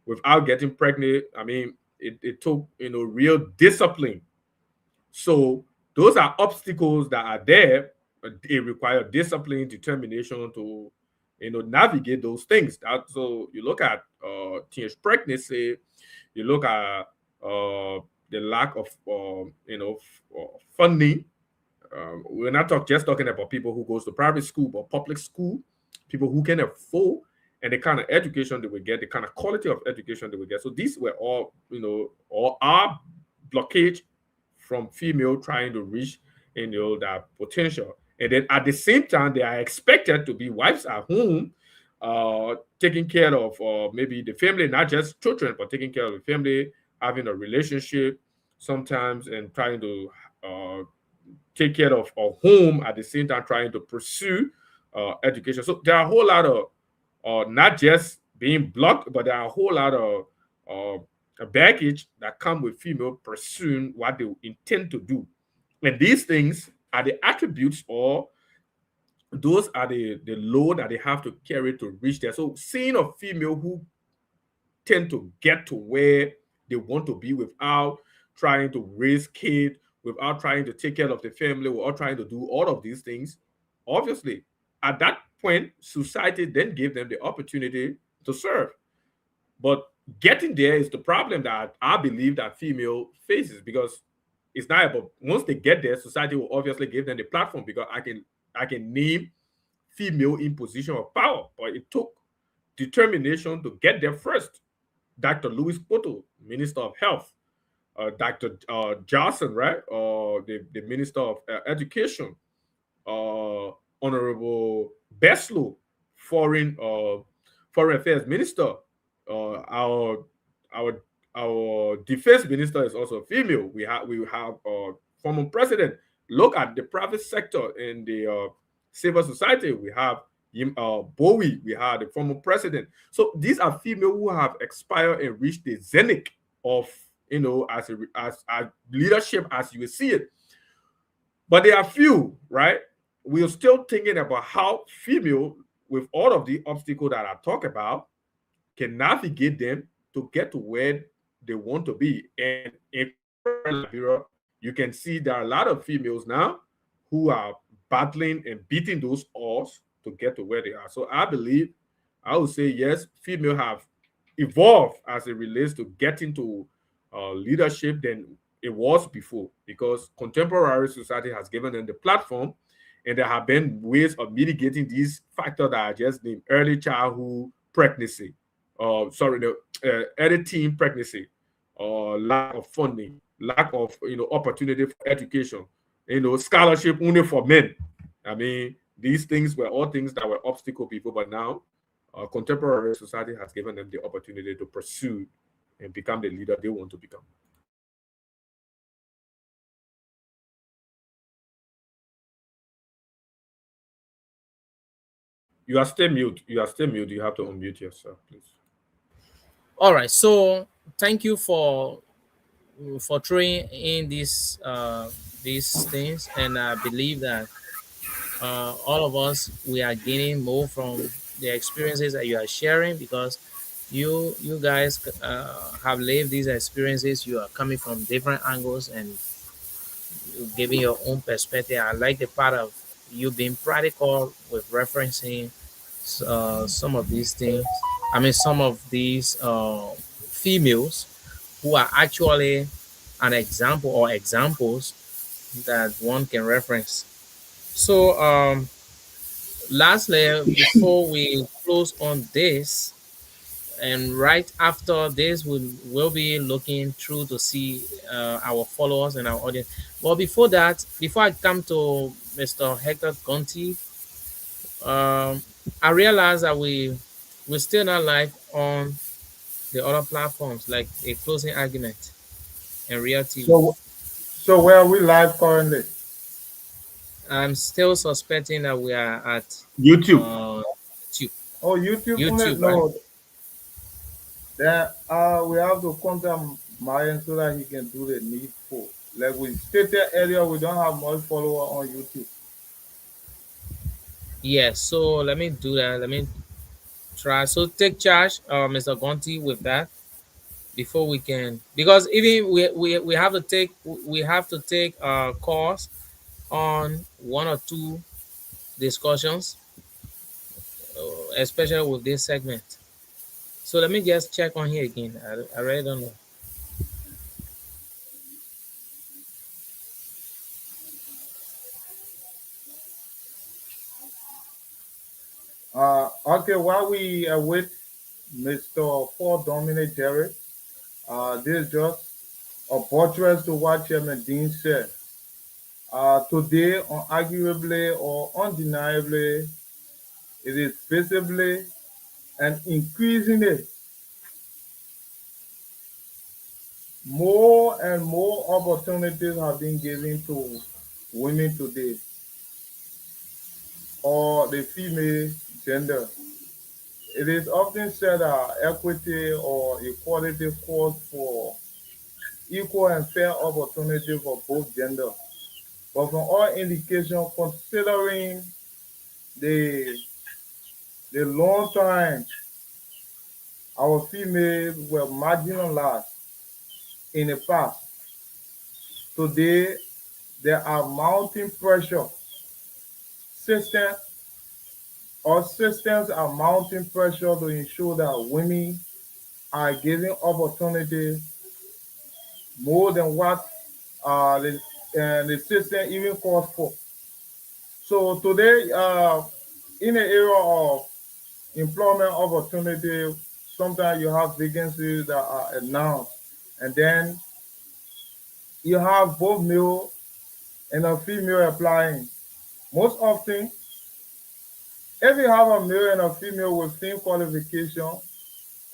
without getting pregnant. I mean, it took real discipline. So those are obstacles that are there. It requires discipline, determination to navigate those things. So you look at teenage pregnancy, you look at the lack of funding. We're not just talking about people who goes to private school, but public school, people who can afford, and the kind of education they will get, the kind of quality of education they will get. So these were all, all are blockage from female trying to reach, that potential. And then at the same time, they are expected to be wives at home, taking care of maybe the family, not just children, but taking care of the family, having a relationship sometimes, and trying to uh, take care of a home at the same time trying to pursue education. So there are a whole lot of not just being blocked, but there are a whole lot of baggage that come with female pursuing what they intend to do. And these things are the attributes, or those are the load that they have to carry to reach there. So seeing a female who tend to get to where they want to be without trying to raise kids, without trying to take care of the family, without trying to do all of these things. Obviously, at that point, society then gave them the opportunity to serve. But getting there is the problem that I believe that female faces, because it's not about once they get there, society will obviously give them the platform, because I can name female in position of power, but it took determination to get there first. Dr. Louis Poto, Minister of Health, Dr. Johnson, right, the Minister of Education, uh, Honorable Beslow, Foreign Affairs Minister, our our our Defense Minister is also a female. We have former president. Look at the private sector in the civil society. We have Bowie. We had the former president. So these are female who have expired and reached the zenith of as leadership as you will see it. But there are few, right? We are still thinking about how female, with all of the obstacles that I talk about, can navigate them to get to where they want to be. And in contemporary Liberia, you can see there are a lot of females now who are battling and beating those odds to get to where they are. So I would say yes, female have evolved as it relates to getting to leadership than it was before, because contemporary society has given them the platform, and there have been ways of mitigating these factors that I just named: early childhood pregnancy, the early teen pregnancy, lack of funding, lack of opportunity for education, scholarship only for men. I mean, these things were all things that were obstacle before, but now contemporary society has given them the opportunity to pursue and become the leader they want to become. You are still mute. You are still mute. You have to unmute yourself, please. All right. So thank you for throwing in these things, and I believe that all of us we are gaining more from the experiences that you are sharing, because you guys have lived these experiences. You are coming from different angles and you giving your own perspective. I like the part of you being practical with referencing some of these things. I mean, some of these females who are actually an example or examples that one can reference. So, lastly, before we close on this, and right after this, we will be looking through to see our followers and our audience. But before that, before I come to Mr. Hector Conti, um, I realized that we're still not live on the other platforms like a closing argument and Real TV. So, so where are we live currently? I'm still suspecting that we are at YouTube. uh, YouTube. Oh, YouTube only? YouTube, right? No. Then we have to contact Marian so that he can do the needful. Like we stated earlier, we don't have much follower on YouTube. Yes. So let me do that. Let me try. So take charge, Mr. Conti, with that before we can, because even we have to take calls on one or two discussions, especially with this segment. So let me just check on here again. I really don't know. Okay, while we wait Mr. Paul Dominic Derek, this is just a buttress to what Chairman Dean said. Today, unarguably or undeniably, it is visibly and increasingly more and more opportunities have been given to women today or the female gender. It is often said that equity or equality calls for equal and fair opportunity for both genders. But from all indication, considering the the long time our females were marginalized in the past, today there are mounting pressure system or systems are mounting pressure to ensure that women are given opportunity more than what the system even calls for. So today, in the era of employment opportunity, sometimes you have vacancies that are announced, and then you have both male and a female applying. Most often, if you have a male and a female with same qualification,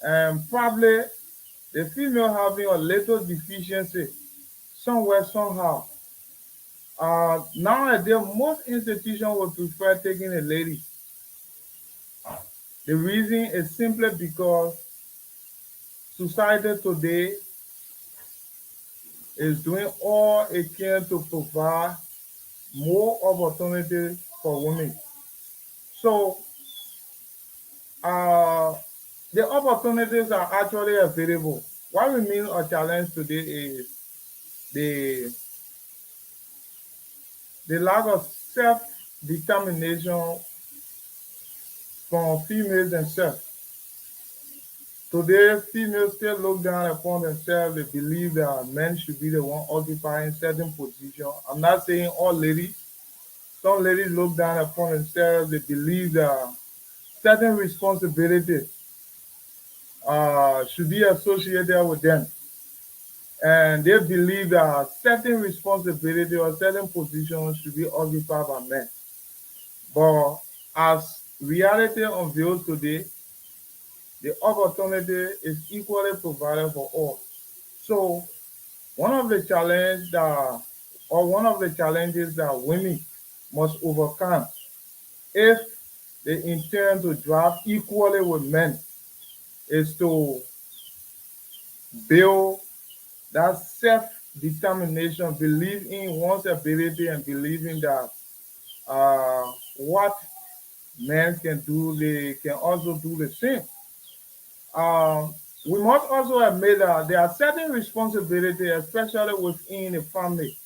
and probably the female having a little deficiency somewhere, somehow, nowadays, most institutions would prefer taking a lady. The reason is simply because society today is doing all it can to provide more opportunities for women. So uh, the opportunities are actually available. What we mean a challenge today is the the lack of self-determination from females themselves. Today, females still look down upon themselves. They believe that men should be the one occupying certain position. I'm not saying all ladies. Some ladies look down upon themselves. They believe that certain responsibilities should be associated with them. And they believe that certain responsibility or certain positions should be occupied by men. But as reality unveils today, the opportunity is equally provided for all. So one of the challenge that or one of the challenges that women must overcome if they intend to drive equally with men is to build that self-determination, believe in one's ability and believing that what men can do, they can also do the same. Um, we must also admit that there are certain responsibilities, especially within a family,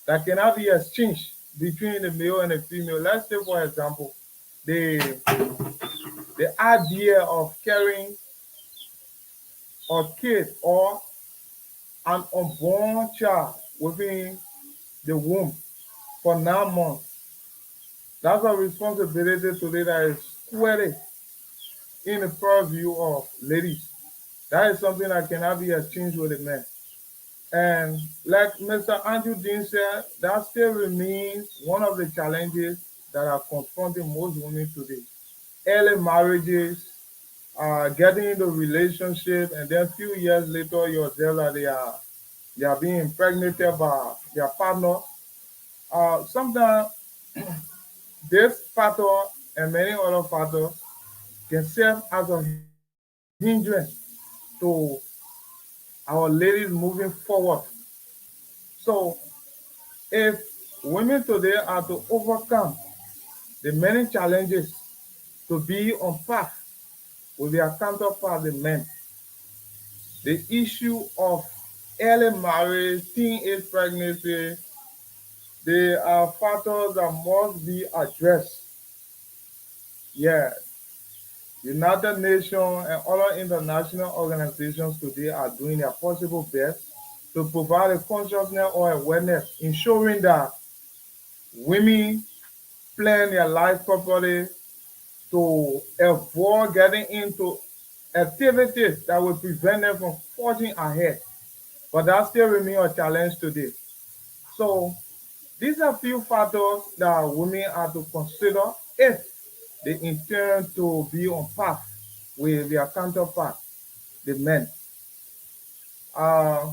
that cannot be exchanged between the male and the female. Let's say, for example, the the idea of carrying a kid or an unborn child within the womb for 9 months. That's a responsibility today that is squarely in the purview of ladies. That is something that cannot be exchanged with a man. And like Mr. Andrew Dean said, that still remains one of the challenges that are confronting most women today. Early marriages, getting into relationship, and then a few years later, you observe that they are being impregnated by their partner. Sometimes this factor and many other factors can serve as a hindrance to our ladies moving forward. So if women today are to overcome the many challenges to be on par with their counterpart, the men, the issue of early marriage, teenage pregnancy, they are factors that must be addressed. Yeah, United Nations and other international organizations today are doing their possible best to provide a consciousness or awareness, ensuring that women plan their life properly to avoid getting into activities that will prevent them from forging ahead. But that still remains a challenge today. So these are few factors that women are to consider if they intend to be on path with their counterpart, the men. Uh,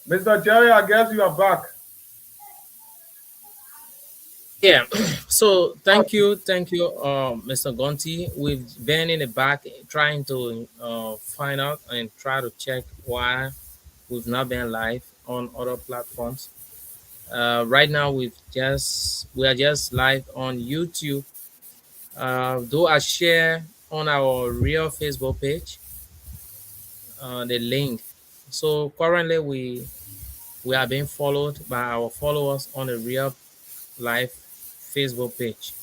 Mr. Jerry, I guess you are back. Yeah. So thank you, Mr. Gonti. We've been in the back trying to find out and try to check why we've not been live on other platforms. Right now, we are just live on YouTube. Do I share on our real Facebook page the link? So currently, we are being followed by our followers on the real live Facebook page.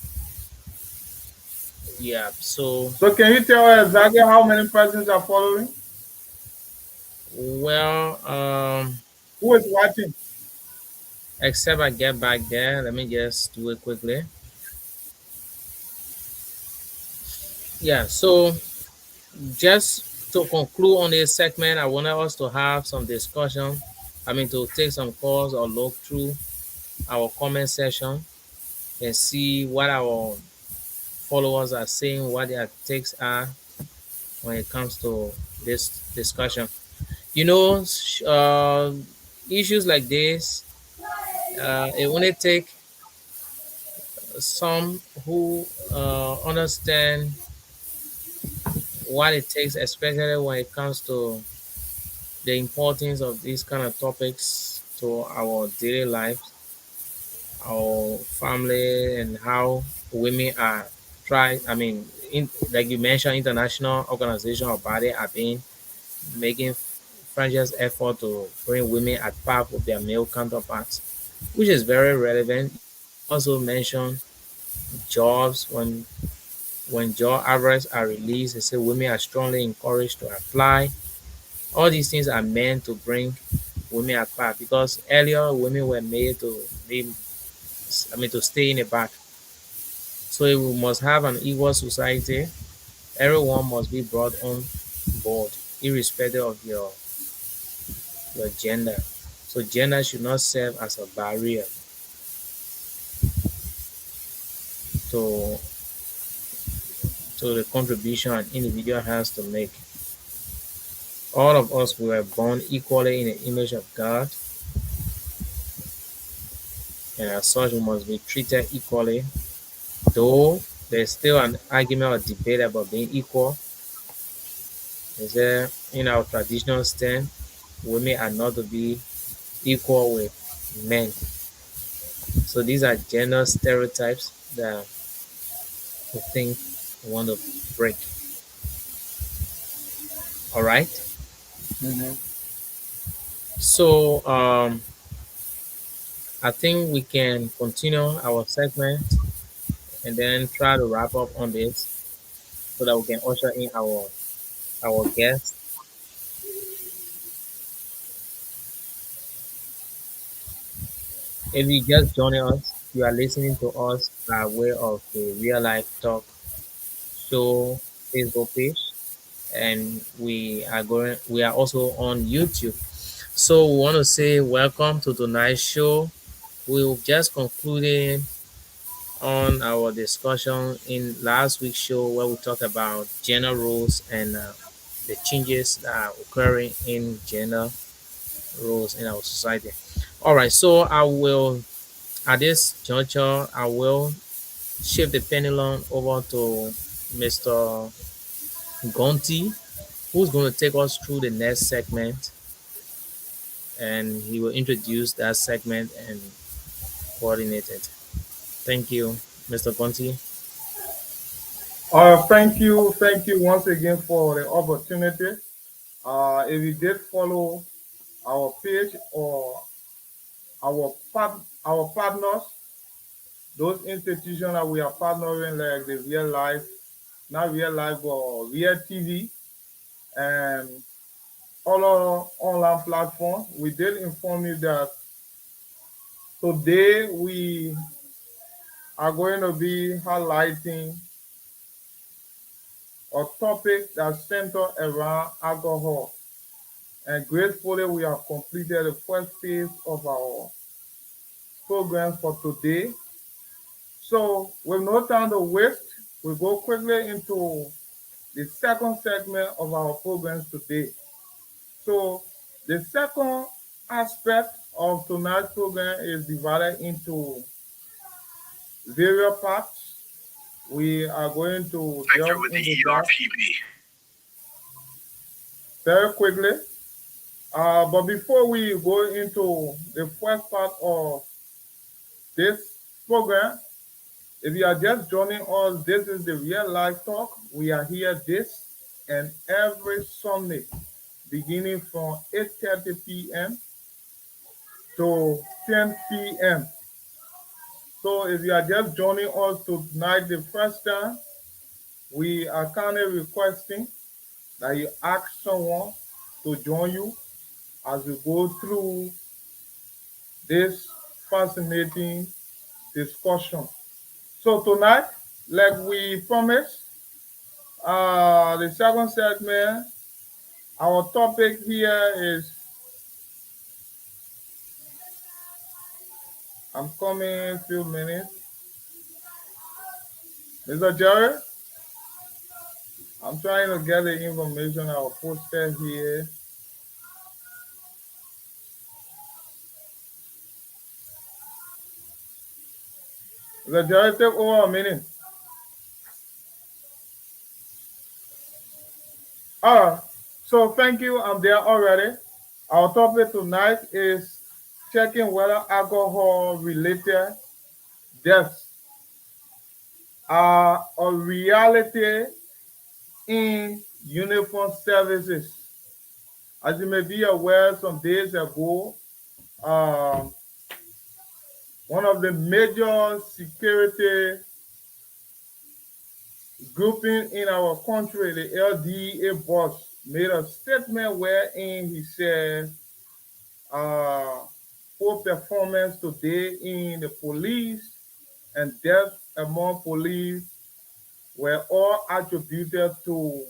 Yeah. So So can you tell us exactly how many persons are following? well, Who is watching? except I get back there, let me just do it quickly. Yeah. So just to conclude on this segment, I wanted us to have some discussion. I mean, to take some calls or look through our comment section and see what our followers are saying, what their takes are when it comes to this discussion. You know, issues like this, it only take some who understand what it takes, especially when it comes to the importance of these kind of topics to our daily lives, our family, and how women are trying. I mean, like you mentioned, international organization or body are being making franchise effort to bring women at par with their male counterparts, which is very relevant. You also mentioned jobs when job adverts are released, they say women are strongly encouraged to apply. All these things are meant to bring women apart because earlier women were made to be, I mean, to stay in the back. So we must have an equal society. Everyone must be brought on board, irrespective of your gender. So gender should not serve as a barrier to to the contribution an individual has to make. All of us were born equally in the image of God, and as such, we must be treated equally. Though there's still an argument or debate about being equal, is there in our traditional stand, women are not to be equal with men. So these are gender stereotypes that we think we want to break. All right. Mm-hmm. So I think we can continue our segment and then try to wrap up on this so that we can usher in our guest. If you just joining us, you are listening to us by way of the Real Life Talk Show Facebook page, and we are also on YouTube. So we want to say welcome to tonight's show. We've just concluded on our discussion in last week's show where we talked about gender roles and the changes that are occurring in gender roles in our society. All right, so I will at this juncture I will shift the pendulum over to Mr. Gonti, who's going to take us through the next segment, and he will introduce that segment and coordinate it. Thank you, Mr. Gonti. Thank you once again for the opportunity. If you did follow our page or our partners, those institutions that we are partnering, like the real life, not real life, but real TV and other online platforms, we did inform you that today we are going to be highlighting a topic that centers around alcohol. And gratefully, we have completed the first phase of our program for today. So, with no time to waste, we go quickly into the second segment of our programs today. So, the second aspect of tonight's program is divided into various parts. We are going to delve into that very quickly. But before we go into the first part of this program, if you are just joining us, this is the Real Life Talk. We are here this and every Sunday, beginning from 8:30 p.m. to 10 p.m. So if you are just joining us tonight the first time, we are kindly requesting that you ask someone to join you as we go through this fascinating discussion. So tonight, like we promised, the second segment, our topic here is, I'm coming in a few minutes. Mr. Jerry, I'm trying to get the information I posted here. Mr. Jerry, take over a minute. Ah, so thank you. I'm there already. Our topic tonight is checking whether alcohol related deaths are a reality in uniform services. As you may be aware, some days ago, um, one of the major security grouping in our country, the LDA boss, made a statement wherein he said, uh, poor performance today in the police and death among police were all attributed to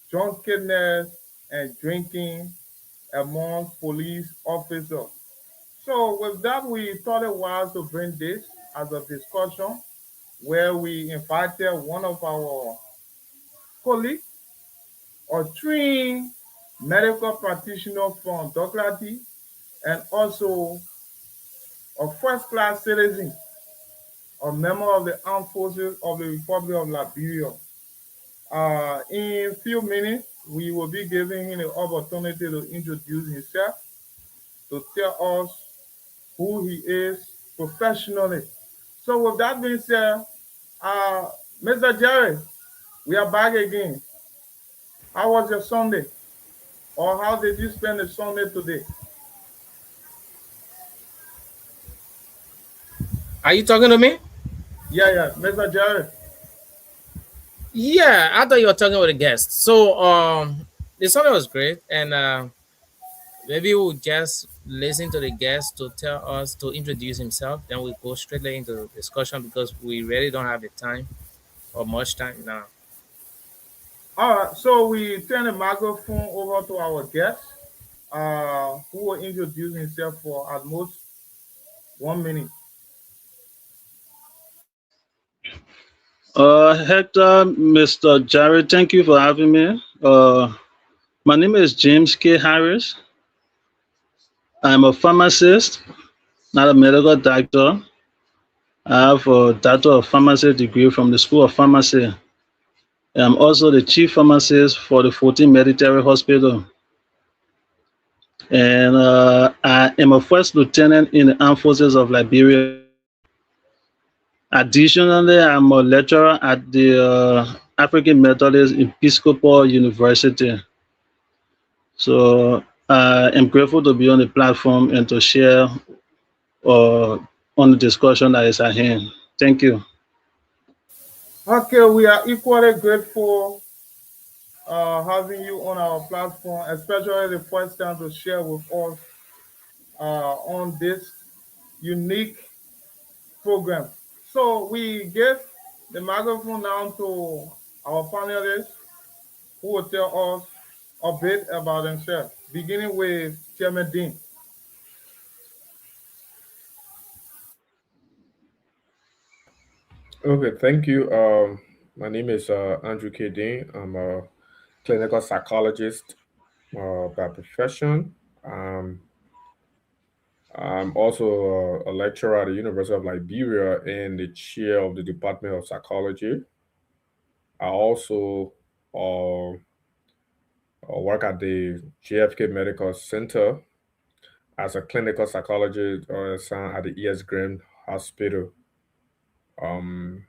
drunkenness and drinking among police officers. So with that, we thought it was to bring this as a discussion where we invited one of our colleagues, a trained medical practitioner from Douglas, and also a first-class citizen, a member of the armed forces of the Republic of Liberia. In a few minutes, we will be giving him the opportunity to introduce himself, to tell us who he is professionally. So with that being said, uh, Mr. Jerry, we are back again. How was your Sunday? Or how did you spend the Sunday today? Are you talking to me? Yeah, yeah, Mr. Jerry. Yeah, I thought you were talking with a guest. So, the Sunday was great, and maybe we'll just listen to the guest to tell us to introduce himself. Then we go straightly into the discussion because we really don't have the time or much time now. All right, so we turn the microphone over to our guest, who will introduce himself for at most 1 minute. Hector, Mr. Jared, thank you for having me. My name is James K. Harris. I'm a pharmacist, not a medical doctor. I have a Doctor of Pharmacy degree from the School of Pharmacy. I'm also the chief pharmacist for the 14 Military Hospital. And I am a first lieutenant in the Armed Forces of Liberia. Additionally, I'm a lecturer at the African Methodist Episcopal University. So I am grateful to be on the platform and to share on the discussion that is at hand. Thank you. Okay, we are equally grateful having you on our platform, especially the first time to share with us on this unique program. So we give the microphone now to our panelists who will tell us a bit about themselves, beginning with Chairman Dean. Okay, thank you. My name is Andrew K. Dean. I'm a clinical psychologist by profession. Um, I'm also a lecturer at the University of Liberia and the chair of the Department of Psychology. I also uh, work at the JFK Medical Center as a clinical psychologist assigned at the ES Graham Hospital. Um,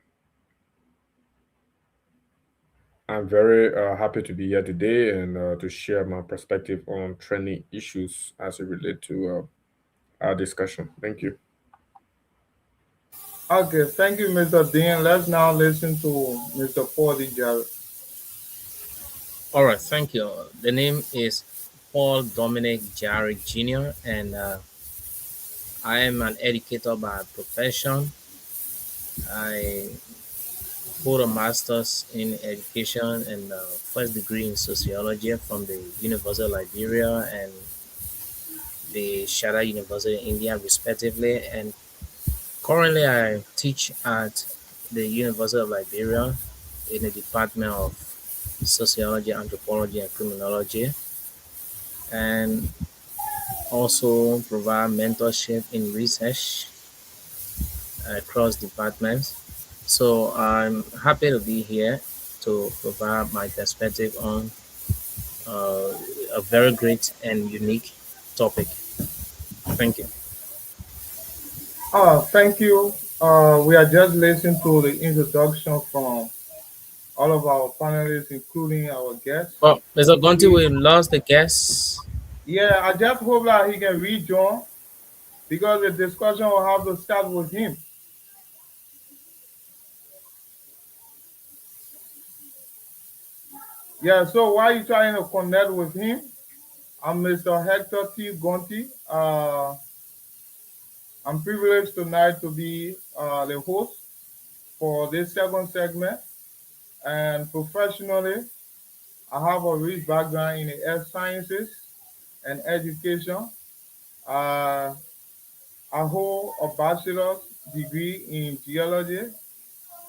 I'm very happy to be here today and to share my perspective on trending issues as it relate to our discussion. Thank you. Okay, thank you, Mr. Dean. Let's now listen to Mr. Paul D. Jarrett. All right, thank you. The name is Paul Dominic Jarrett Jr., and I am an educator by profession. I hold a master's in education and first degree in sociology from the University of Liberia and the Shada University in India, respectively. And currently, I teach at the University of Liberia in the Department of Sociology, Anthropology, and Criminology, and also provide mentorship in research across departments. So I'm happy to be here to provide my perspective on uh, a very great and unique topic. Thank you. Thank you. We are just listening to the introduction from all of our panelists, including our guests. Well, Mr. Gonti, We, we lost the guest. yeah, I just hope that he can rejoin because the discussion will have to start with him. Yeah, so while you trying to connect with him, I'm Mr. Hector T. Gonti. I'm privileged tonight to be the host for this second segment. And professionally, I have a rich background in the earth sciences and education. Uh, I hold a bachelor's degree in geology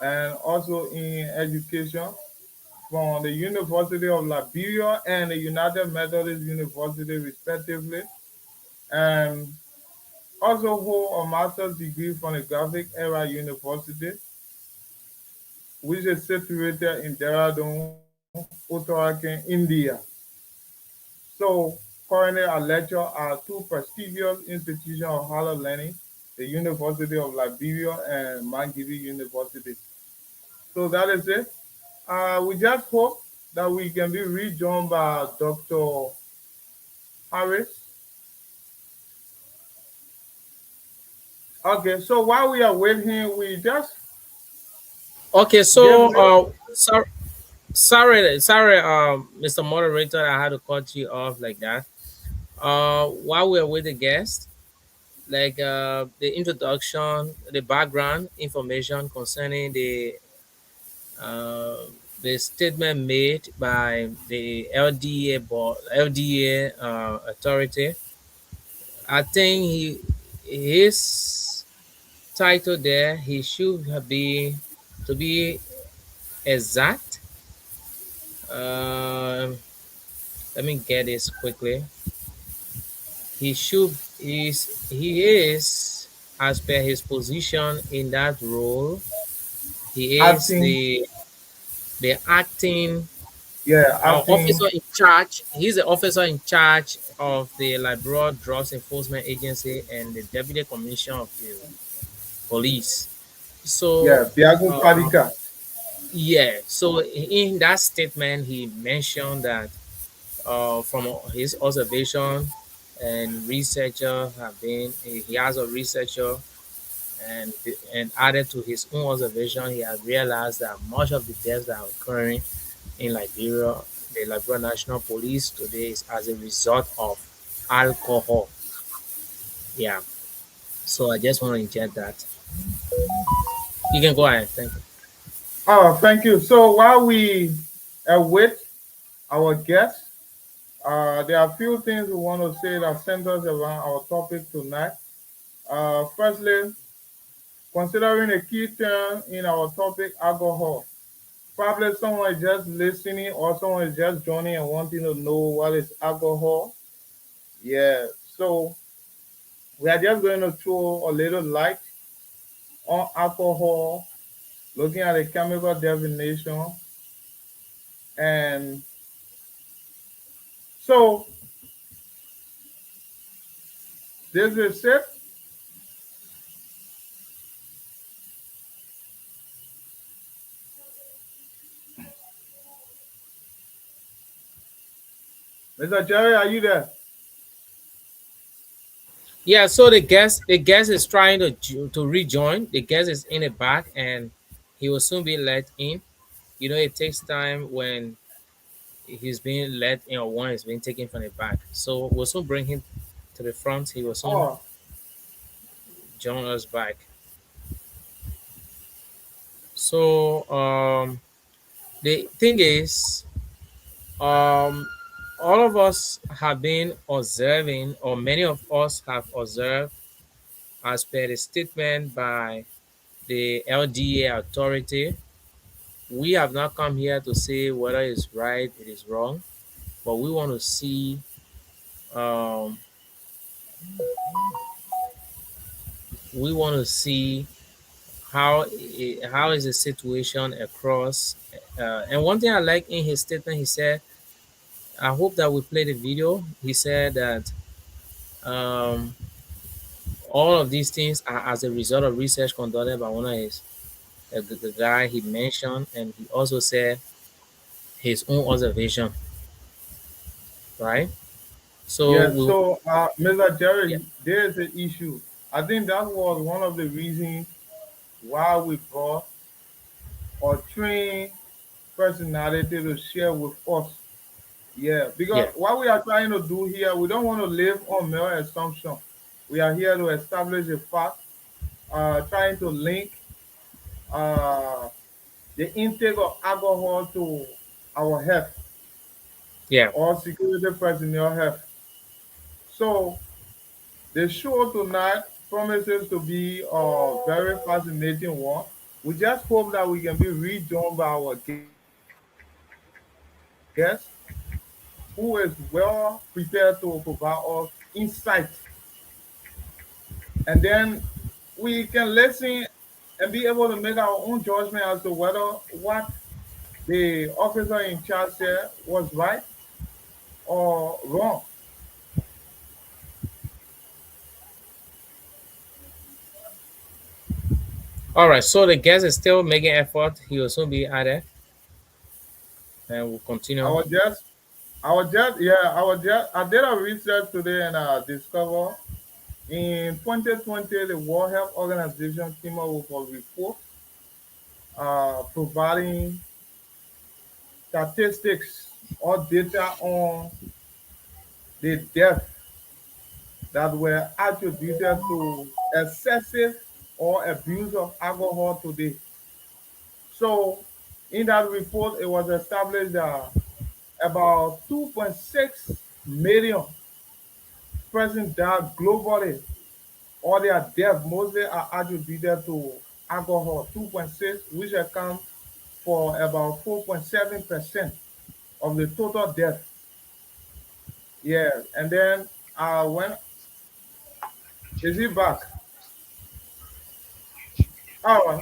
and also in education from the University of Liberia and the United Methodist University, respectively, and also hold a master's degree from the Graphic Era University, which is situated in Dehradun, Uttarakhand, India. So currently I lecture at two prestigious institutions of higher learning, the University of Liberia and Mangivi University. So that is it. We just hope that we can be rejoined by Dr. Harris. Okay, so while we are waiting, we just Okay, give so little. sorry, Mr. Moderator, I had to cut you off like that. While we're with the guest, like the introduction, the background information concerning uh, the statement made by the LDA board, LDA authority. I think his title there, he should be to be exact. Um Let me get this quickly. He is as per his position in that role. He is Acting, the acting yeah, acting, officer in charge. He's the officer in charge of the Liberia Drugs Enforcement Agency and the Deputy Commissioner of the Police. yeah, So, Biago uh, Padika. yeah. So in that statement, he mentioned that from his observation and researcher have been he has a researcher and added to his own observation, he has realized that much of the deaths that are occurring in Liberia, the Liberia National Police today, is as a result of alcohol. Yeah. So I just want to inject that. You can go ahead. Thank you. Oh, thank you. So while we await our guests, there are a few things we want to say that centers around our topic tonight. Firstly, considering a key term in our topic, alcohol. Probably someone is just listening or someone is just joining and wanting to know what is alcohol. Yeah, so we are just going to throw a little light on alcohol, looking at the chemical definition. And so this is it. Mr. Jerry, are you there? Yeah, so the guest is trying to rejoin. The guest is in the back and he will soon be let in. It takes time when he's being let in or one is being taken from the back. So we'll soon bring him to the front. He will soon Oh, join us back. So the thing is, all of us have been observing, or many of us have observed, as per the statement by the LDA authority. We have not come here to say whether it's right, it is wrong, but we want to see um, we want to see how is the situation across. And one thing I like in his statement, he said, "I hope that we play the video." He said that um, all of these things are as a result of research conducted by one of his the guy he mentioned, and he also said his own observation, right? So yeah. we So, Mr. yeah Jerry, there is an issue. I think that was one of the reasons why we brought or trained personality to share with us. Yeah, because yeah what we are trying to do here, we don't want to live on mere assumption. We are here to establish a fact, trying to link uh, the intake of alcohol to our health yeah or security personnel health. So the show tonight promises to be a very fascinating one. We just hope that we can be rejoined by our guest who is well prepared to provide us insight. And then we can listen and be able to make our own judgment as to whether what the officer in charge said was right or wrong. All right, so the guest is still making effort. He will soon be added, and we'll I continue. was just, I did a research today and I discovered in 2020 the World Health Organization came up with a report providing statistics or data on the death that were attributed to excessive or abuse of alcohol today. So, in that report, it was established that about 2.6 million persons died globally, or their deaths mostly are attributed to alcohol. 2.6, which account for about 4.7% of the total death. Yeah, and then when is he back?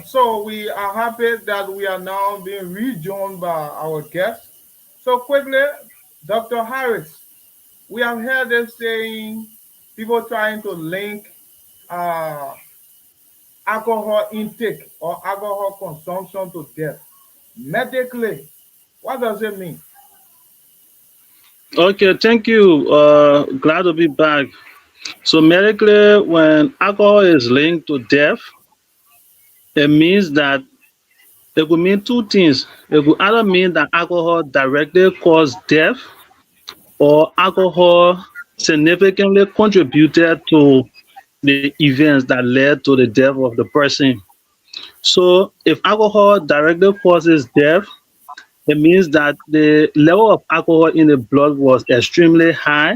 So we are happy that we are now being rejoined by our guest. So quickly, Dr. Harris, we have heard this saying, people trying to link uh, alcohol intake or alcohol consumption to death. Medically, what does it mean? Okay, thank you. Glad to be back. So medically, when alcohol is linked to death, it means that it could mean two things. It could either mean that alcohol directly caused death, or alcohol significantly contributed to the events that led to the death of the person. So if alcohol directly causes death, it means that the level of alcohol in the blood was extremely high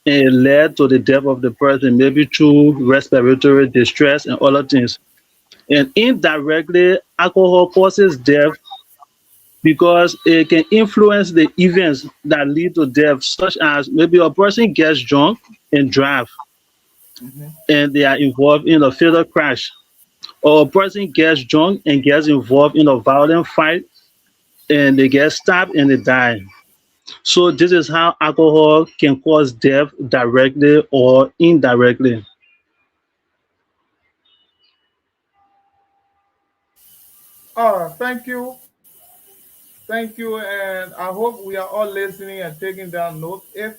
and it led to the death of the person, maybe through respiratory distress and other things. And indirectly, alcohol causes death because it can influence the events that lead to death, such as maybe a person gets drunk and drive, Mhm. and they are involved in a fatal crash, or a person gets drunk and gets involved in a violent fight, and they get stabbed and they die. So this is how alcohol can cause death directly or indirectly. Thank you, and I hope we are all listening and taking down notes. If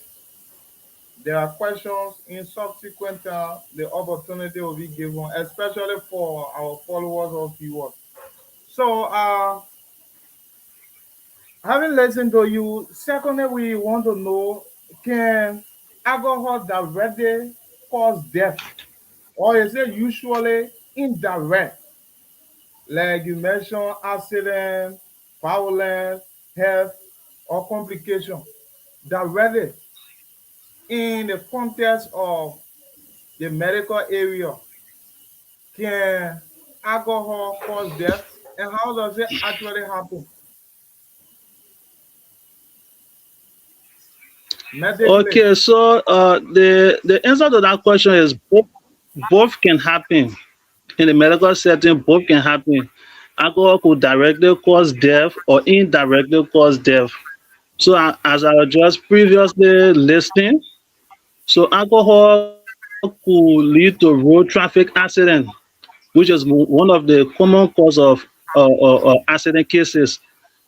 there are questions in subsequent, the opportunity will be given, especially for our followers or viewers. So, having listened to you, secondly, we want to know, can alcohol directly cause death, or is it usually indirect? Like you mentioned, accident, violence, health, or complication. Directly in the context of the medical area, can alcohol cause death? And how does it actually happen medically? Okay, so the answer to that question is both can happen. In the medical setting, both can happen. Alcohol could directly cause death or indirectly cause death. So as I was just previously listing, so alcohol could lead to road traffic accident, which is one of the common cause of accident cases.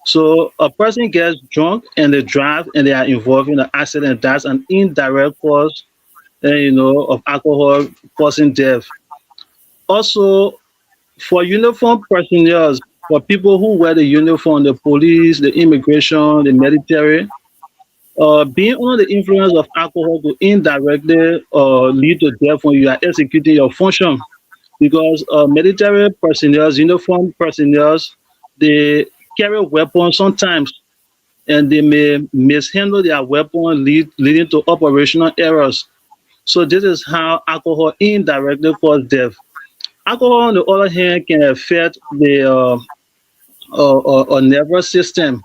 So a person gets drunk and they drive and they are involved in an accident. That's an indirect cause, of alcohol causing death. Also, for uniform personnel, for people who wear the uniform, the police, the immigration, the military, being under the influence of alcohol could indirectly lead to death when you are executing your function, because military personnel, uniform personnel, they carry weapons sometimes and they may mishandle their weapon, leading to operational errors. So this is how alcohol indirectly causes death. Alcohol, on the other hand, can affect the nervous system.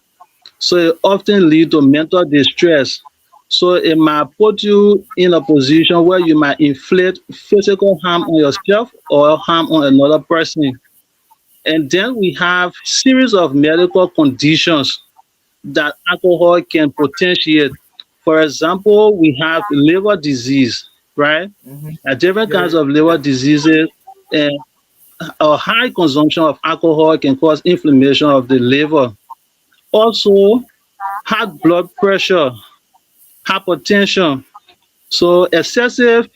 So it often lead to mental distress. So it might put you in a position where you might inflict physical harm on yourself or harm on another person. And then we have series of medical conditions that alcohol can potentiate. For example, we have liver disease, right? Hmm. Different Yeah, kinds yeah, of liver yeah. diseases, a high consumption of alcohol can cause inflammation of the liver. Also, high blood pressure, hypertension. So excessive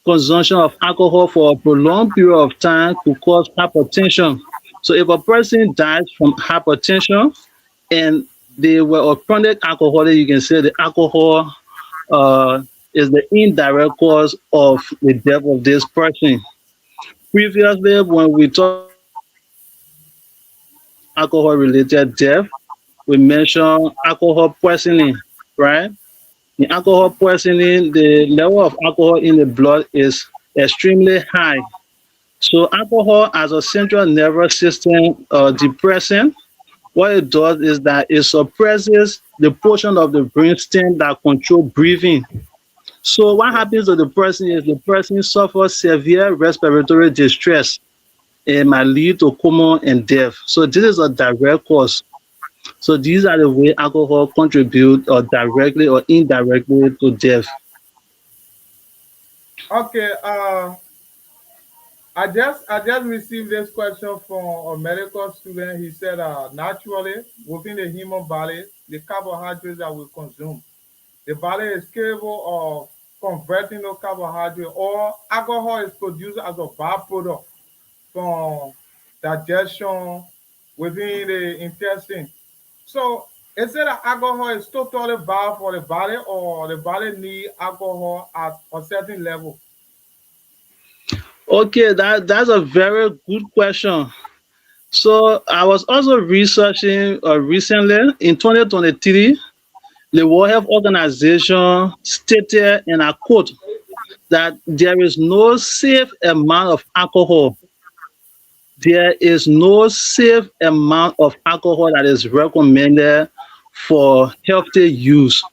consumption of alcohol for a prolonged period of time could cause hypertension. So if a person dies from hypertension and they were a chronic alcoholic, you can say the alcohol uh, is the indirect cause of the death of this person. Previously, when we talk alcohol related death, we mentioned alcohol poisoning, right? In alcohol poisoning, the level of alcohol in the blood is extremely high. So alcohol as a central nervous system depressant, what it does is that it suppresses the portion of the brainstem that control breathing. So what Okay. happens to the person is the person suffers severe respiratory distress. It might lead to coma and death. So this is a direct cause. So these are the way alcohol contribute or directly or indirectly to death. Okay. I just received this question from a medical student. He said, naturally within the human body, the carbohydrates that we consume, the body is capable of converting those carbohydrates, or alcohol is produced as a byproduct from digestion within the intestine. So is it that alcohol is totally bad for the body, or the body need alcohol at a certain level? Okay, that's a very good question. So I was also researching recently in 2023, the World Health Organization stated, and I quote, that there is no safe amount of alcohol. There is no safe amount of alcohol that is recommended for healthy use.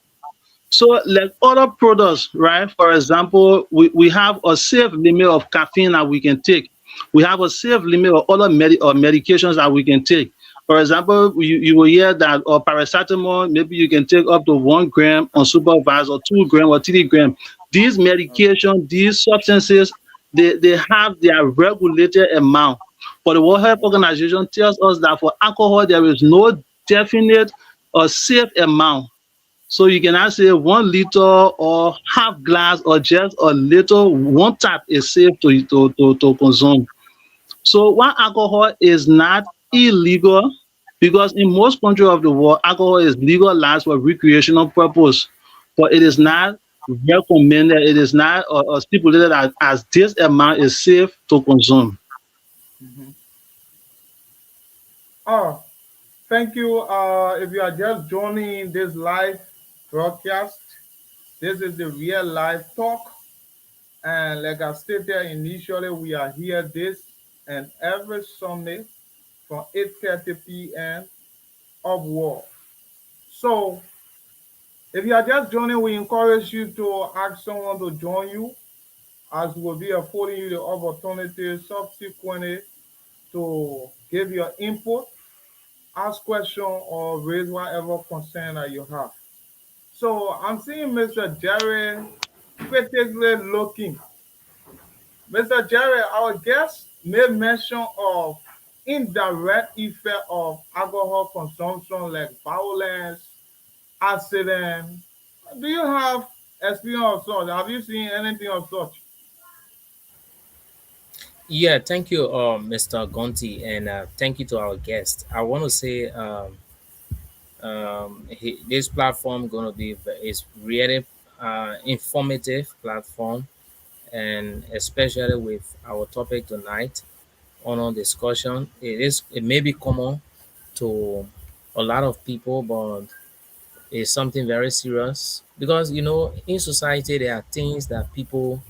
So like other products, right? For example, we have a safe limit of caffeine that we can take. We have a safe limit of other medications that we can take. For example, you will hear that or paracetamol, maybe you can take up to 1 gram unsupervised or 2 gram or 3 gram. These medications, these substances, they have their regulated amount. But the World Health Organization tells us that for alcohol, there is no definite or safe amount. So you cannot say 1 liter or half glass or just a little one tap is safe to consume. So while alcohol is not illegal, because in most countries of the world, alcohol is legalized for recreational purpose, but it is not recommended, it is not stipulated as this amount is safe to consume. Mhm. Oh, thank you. If you are just joining this live broadcast, this is the real life talk. And like I stated initially, we are here this and every Sunday from 8:30 p.m. upward. So if you are just joining, we encourage you to ask someone to join you, as we'll be affording you the opportunity subsequently to give your input, ask question, or raise whatever concern that you have. So I'm seeing Mr. Jerry critically looking. Mr. Jerry, our guest made mention of indirect effect of alcohol consumption like violence, accident. Do you have experience of such? Have you seen anything of such? Yeah, thank you, Mr. Gonti, and thank you to our guest. I want to say this platform gonna be is really informative platform, and especially with our topic tonight on our discussion, it may be common to a lot of people, but it's something very serious because in society there are things that people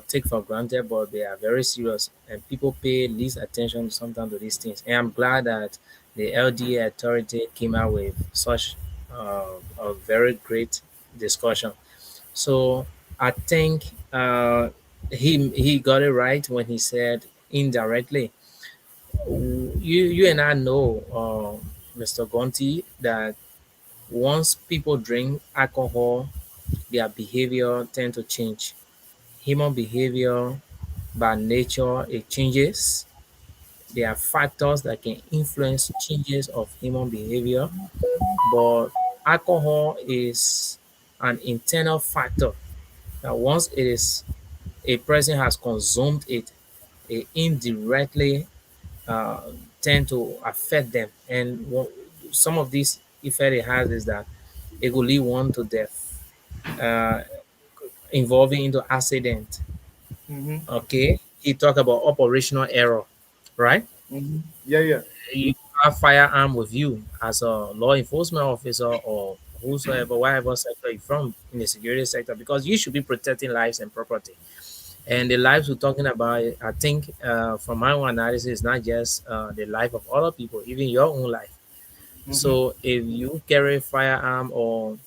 take for granted, but they are very serious, and people pay least attention sometimes to these things. And I'm glad that the LDA authority came out with such a very great discussion. So I think he got it right when he said indirectly. You and I know, Mr. Gonti, that once people drink alcohol, their behavior tend to change. Human behavior by nature it changes. There are factors that can influence changes of human behavior, but alcohol is an internal factor that once it is a person has consumed it, it indirectly uh, tend to affect them. And some of these effect it has is that it will lead one to death, uh, involving into accident. Mm-hmm. Okay, he talked about operational error, right? Mm-hmm. Yeah, yeah. You have firearm with you as a law enforcement officer or whosoever, whatever sector you're from in the security sector, because you should be protecting lives and property. And the lives we're talking about, I think, from my own analysis, is not just the life of other people, even your own life. Mm-hmm. So if you carry a firearm or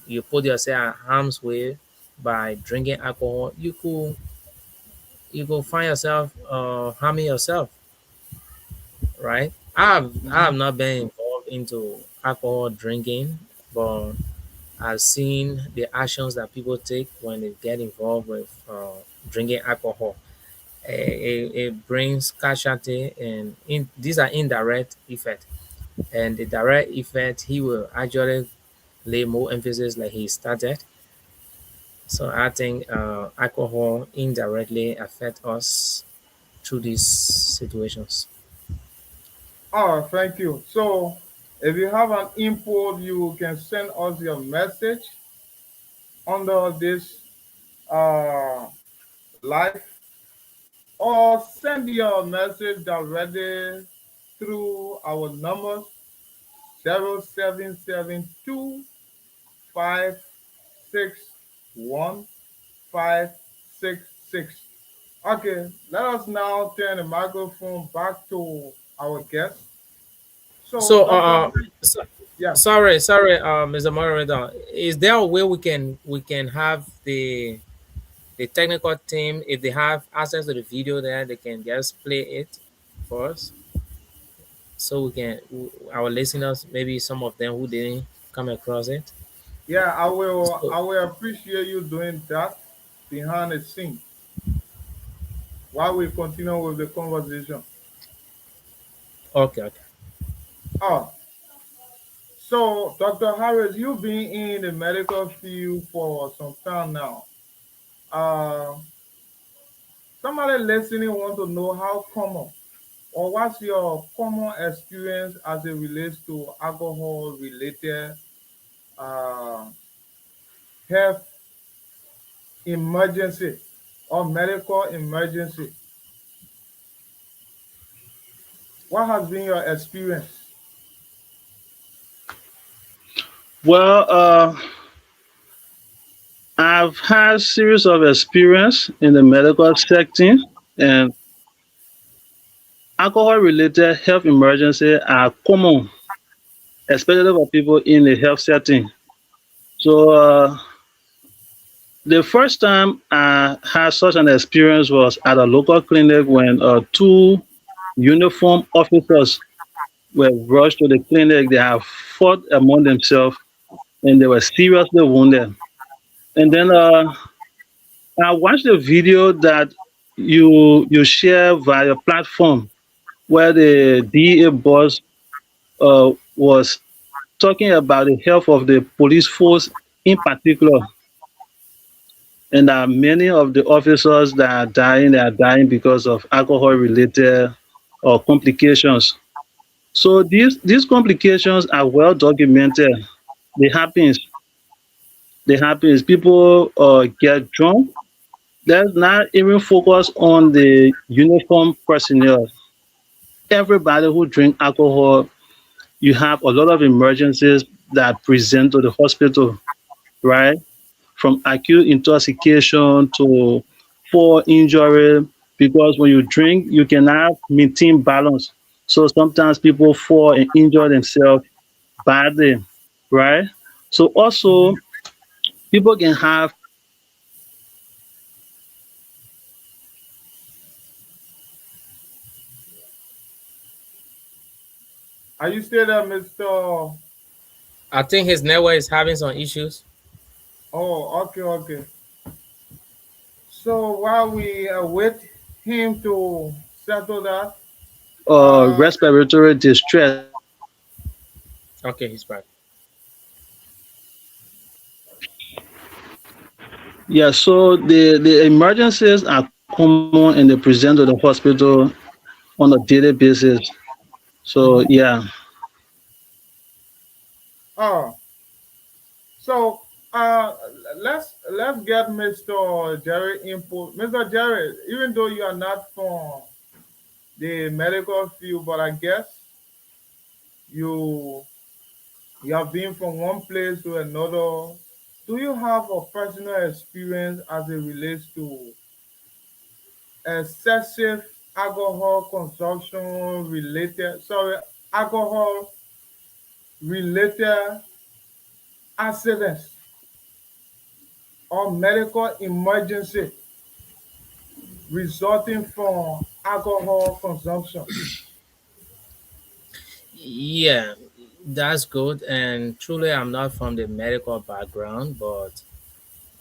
you put yourself in harm's way by drinking alcohol, you could find yourself harming yourself, right? I have Mm-hmm. not been involved into alcohol drinking, but I've seen the actions that people take when they get involved with drinking alcohol. It brings casualty, and these are indirect effect. And the direct effect, he will actually lay more emphasis like he started. So I think alcohol indirectly affect us through these situations. Oh, thank you. So, if you have an input, you can send us your message under this uh, live, or send your message directly through our numbers 0772 561 566. Okay, let us now turn the microphone back to our guest. So, So, Dr. so Yeah, sorry, Mr. Moderator, is there a way we can have the technical team, if they have access to the video there, they can just play it for us, so we can our listeners, maybe some of them who didn't come across it. yeah, I will. So I will appreciate you doing that behind the scene while we continue with the conversation. okay, okay. Oh, so Dr. Harris, you've been in the medical field for some time now. Uh, Somebody listening want to know how common or what's your common experience as it relates to alcohol related uh, health emergency or medical emergency. What has been your experience? Well, I've had series of experience in the medical setting, and alcohol-related health emergencies are common, especially for people in the health setting. So, the first time I had such an experience was at a local clinic when two uniformed officers were rushed to the clinic. They have fought among themselves and they were seriously wounded. And then I watched the video that you share via platform where the DEA boss was talking about the health of the police force in particular, and that many of the officers that are dying, they are dying because of alcohol-related complications. So these complications are well documented. They happens. They happens. People get drunk. Let's not even focus on the uniform personnel. Everybody who drink alcohol, you have a lot of emergencies that present to the hospital, right? From acute intoxication to fall injury, because when you drink, you cannot maintain balance. So sometimes people fall and injure themselves badly, right? So also people can have Are you still there, Mr. I think his network is having some issues. Oh, okay, okay. So while we wait him to settle that. Uh, Respiratory distress. Okay, he's back. Yeah, so the emergencies are common and they present to the hospital on a daily basis. So mhm. yeah, Oh, so let's get Mr. Jerry input. Mr. Jerry, even though you are not from the medical field, but I guess you you have been from one place to another. Do you have a personal experience as it relates to excessive alcohol consumption related, sorry, alcohol related accidents or medical emergency resulting from alcohol consumption? Yeah, that's good. And truly, I'm not from the medical background, but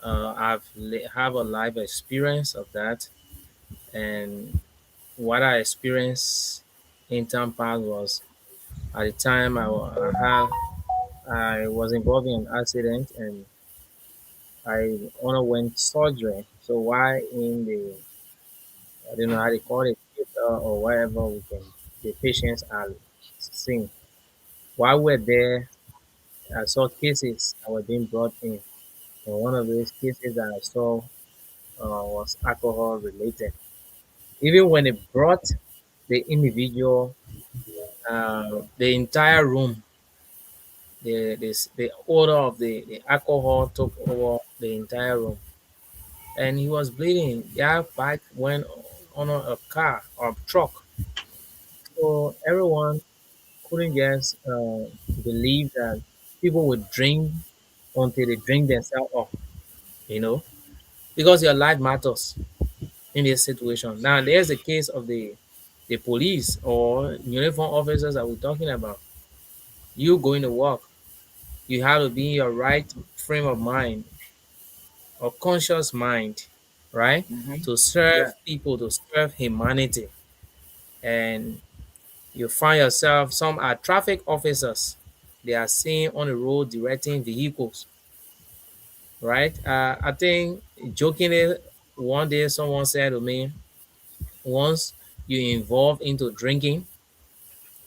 have a life experience of that. And what I experienced in time past was at the time I was involved in an accident and I underwent surgery. So why in the I don't know how they call it theater or wherever we can the patients are seeing. While we're there, I saw cases that were being brought in, and one of those cases that I saw was alcohol related. Even when they brought the individual, the entire room, the odor of the alcohol took over the entire room, and he was bleeding. Their bike went on a car or truck, so everyone couldn't just believe that people would drink until they drink themselves off, you know, because your life matters in this situation. Now, there's the case of the police or uniform officers that we're talking about. You going to work, you have to be in your right frame of mind or conscious mind, right? Hmm. To serve Yeah. people, to serve humanity. And you find yourself, some are traffic officers. They are seen on the road directing vehicles, right? I think jokingly, one day someone said to me, once you involve into drinking,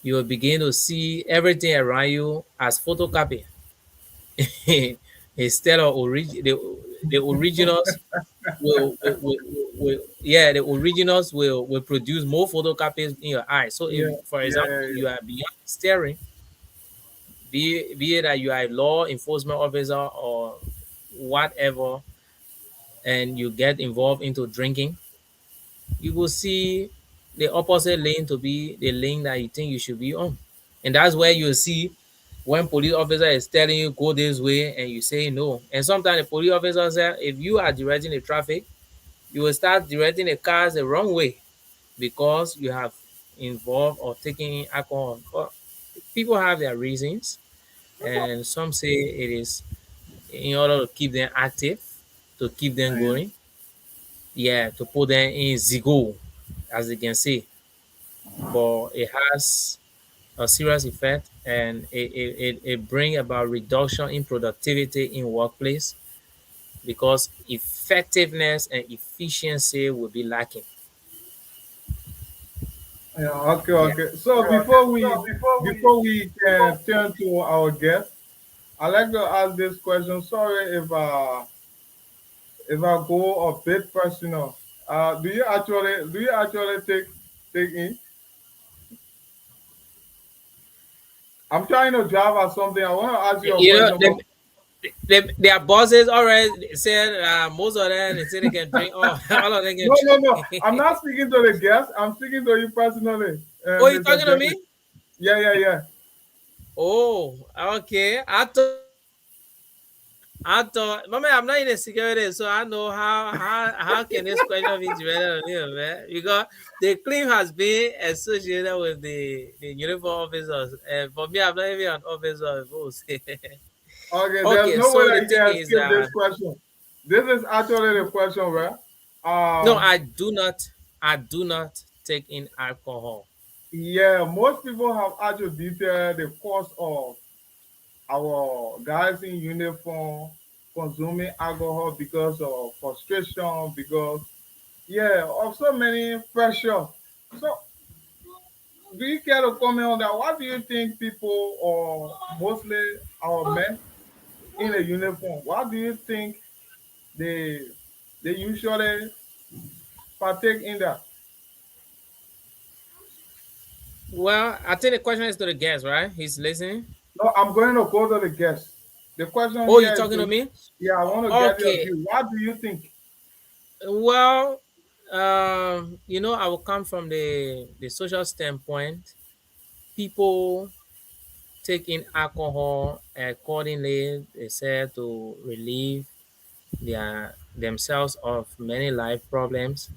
you will begin to see everything around you as photocopy instead of the originals yeah, the originals will produce more photocopies in your eyes. So if Yeah. for Yeah. example Yeah. you are beyond staring, be it that you are a law enforcement officer or whatever, and you get involved into drinking, you will see the opposite lane to be the lane that you think you should be on. And that's where you see when police officer is telling you go this way and you say no. And sometimes the police officer say if you are directing the traffic, you will start directing the cars the wrong way because you have involved or taken in alcohol. But people have their reasons, and some say it is in order to keep them active, to keep them Yeah. going, yeah, to put them in zigo, as they can say. But it has a serious effect and it bring about reduction in productivity in workplace because effectiveness and efficiency will be lacking. Yeah, okay, Yeah. okay. So before we can turn to our guest, I like to ask this question. Sorry if I go a bit personal. Do you actually take in? I'm trying to drive at something. I want to ask you a You know, question, but their bosses already said most of them they say they can drink. Oh, all of them can no, no, no. I'm drink. not speaking to the guest. I'm speaking to you personally, Oh, you Mr. talking to me? Jerry. Yeah, yeah, yeah. Oh, okay. I thought, Mama, I'm not in the security, so I know how can this question be related to me, man? Because the claim has been associated with the uniform officers, and for me, I'm not even an officer. Okay, there's Okay, no way so that the you thing can is skip this question. This is actually the question, right? no, Um, I do not. I do not take in alcohol. Yeah, most people have attributed the cause of our guys in uniform consuming alcohol because of frustration, because yeah, of so many pressure. So, do you care to comment on that? What do you think people, or mostly our men in a uniform, what do you think they they usually partake in that? Well, I think the question is to the guest, right? He's listening. No, I'm going to go to the guest. The question Oh, you here is talking to to, me? yeah, I want to get your Okay. view. What do you think? Well, I will come from the social standpoint. People take in alcohol accordingly. They said to relieve themselves of many life problems.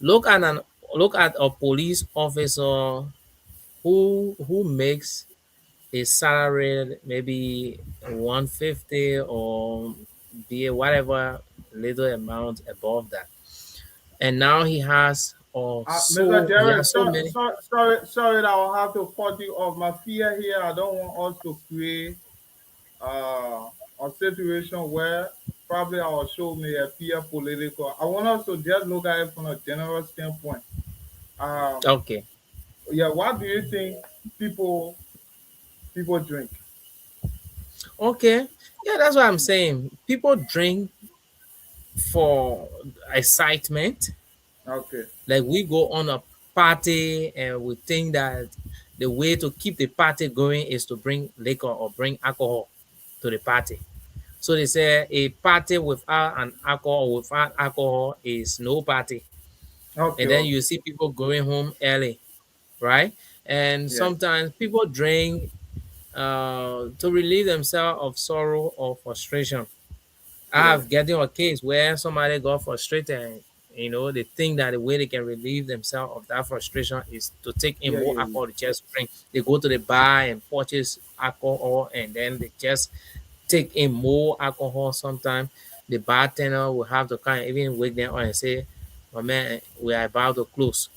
Look at an look at a police officer who makes a salary maybe 150 or be whatever little amount above that, and now Mr. he Jerry, has so many. sorry that I'll have to cut you off. My fear here, I don't want us to create uh, a situation where probably our show may appear political. I want us to just look at it from a general standpoint. Um, Okay. yeah, what do you think people people drink? Okay. Yeah, that's what I'm saying. People drink for excitement. Okay, Like we go on a party and we think that the way to keep the party going is to bring liquor or bring alcohol to the party. So they say a party without an alcohol or without alcohol is no party. okay, And then okay. you see people going home early, right? And Yeah, sometimes people drink to relieve themselves of sorrow or frustration. I yeah, have getting a case where somebody got frustrated and they think that the way they can relieve themselves of that frustration is to take in yeah, more yeah, yeah. alcohol to just drink. They go to the bar and purchase alcohol and then they just take in more alcohol. Sometimes the bartender will have to kind of even wake them up and say, "Oh man, we are about to close."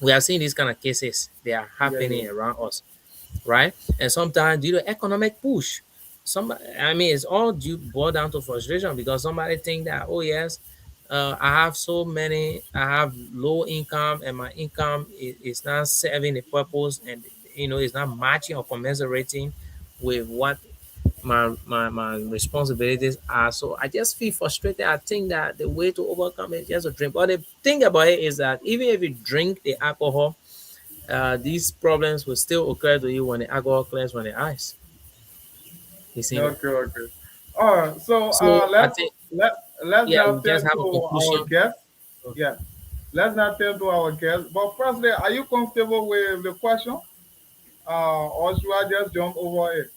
We are seeing these kind of cases. They are Yeah, yeah, happening around us, right? And sometimes due to economic push, it's all due boil down to frustration because somebody think that, oh yes, I have low income and my income is not serving the purpose, and it's not matching or commensurating with what my responsibilities are. So I just feel frustrated. I think that the way to overcome it is just to drink. But the thing about it is that even if you drink the alcohol, these problems will still occur to you when the alcohol clears from the eyes. You see yeah. me? Okay, okay. All right. So So I think, let's yeah, now we just turn have to a our conclusion. guest. Yeah, let's now turn to our guest. But firstly, are you comfortable with the question? Or should I just jump over it?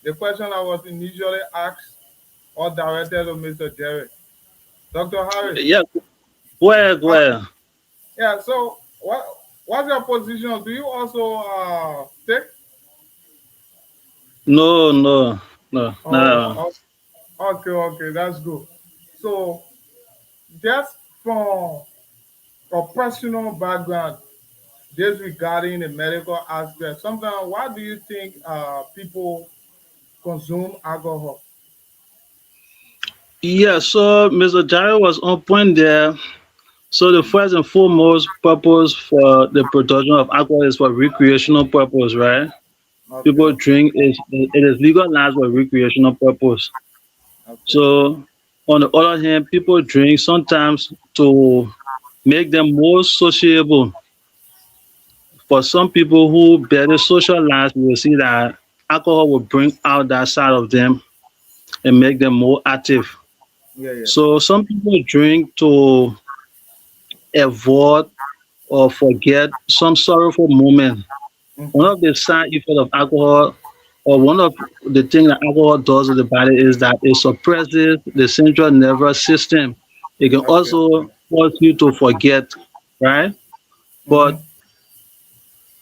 The question I was initially asked or directed to Mr. Jerry. Dr. Harris. Yeah, go ahead, go Uh, ahead. yeah, so what's your position? Do you also take? No, no, no, no. Oh, okay, okay, that's good. So just from a personal background, just regarding the medical aspect, sometimes why do you think people consume alcohol? Yeah, so Mr. Jari was on point there. So the first and foremost purpose for the production of alcohol is for recreational purpose, right? Okay, People okay, drink it is legalized for recreational purpose. okay, So on the other hand, people drink sometimes to make them more sociable. For some people who better socialize, you will see that alcohol will bring out that side of them and make them more active. yeah, yeah, So some people drink to avoid or forget some sorrowful moment. One mm-hmm. of the side effects of alcohol, or one of the things that alcohol does to the body, is that it suppresses the central nervous system. It can Okay, also cause you to forget, right? mm-hmm. But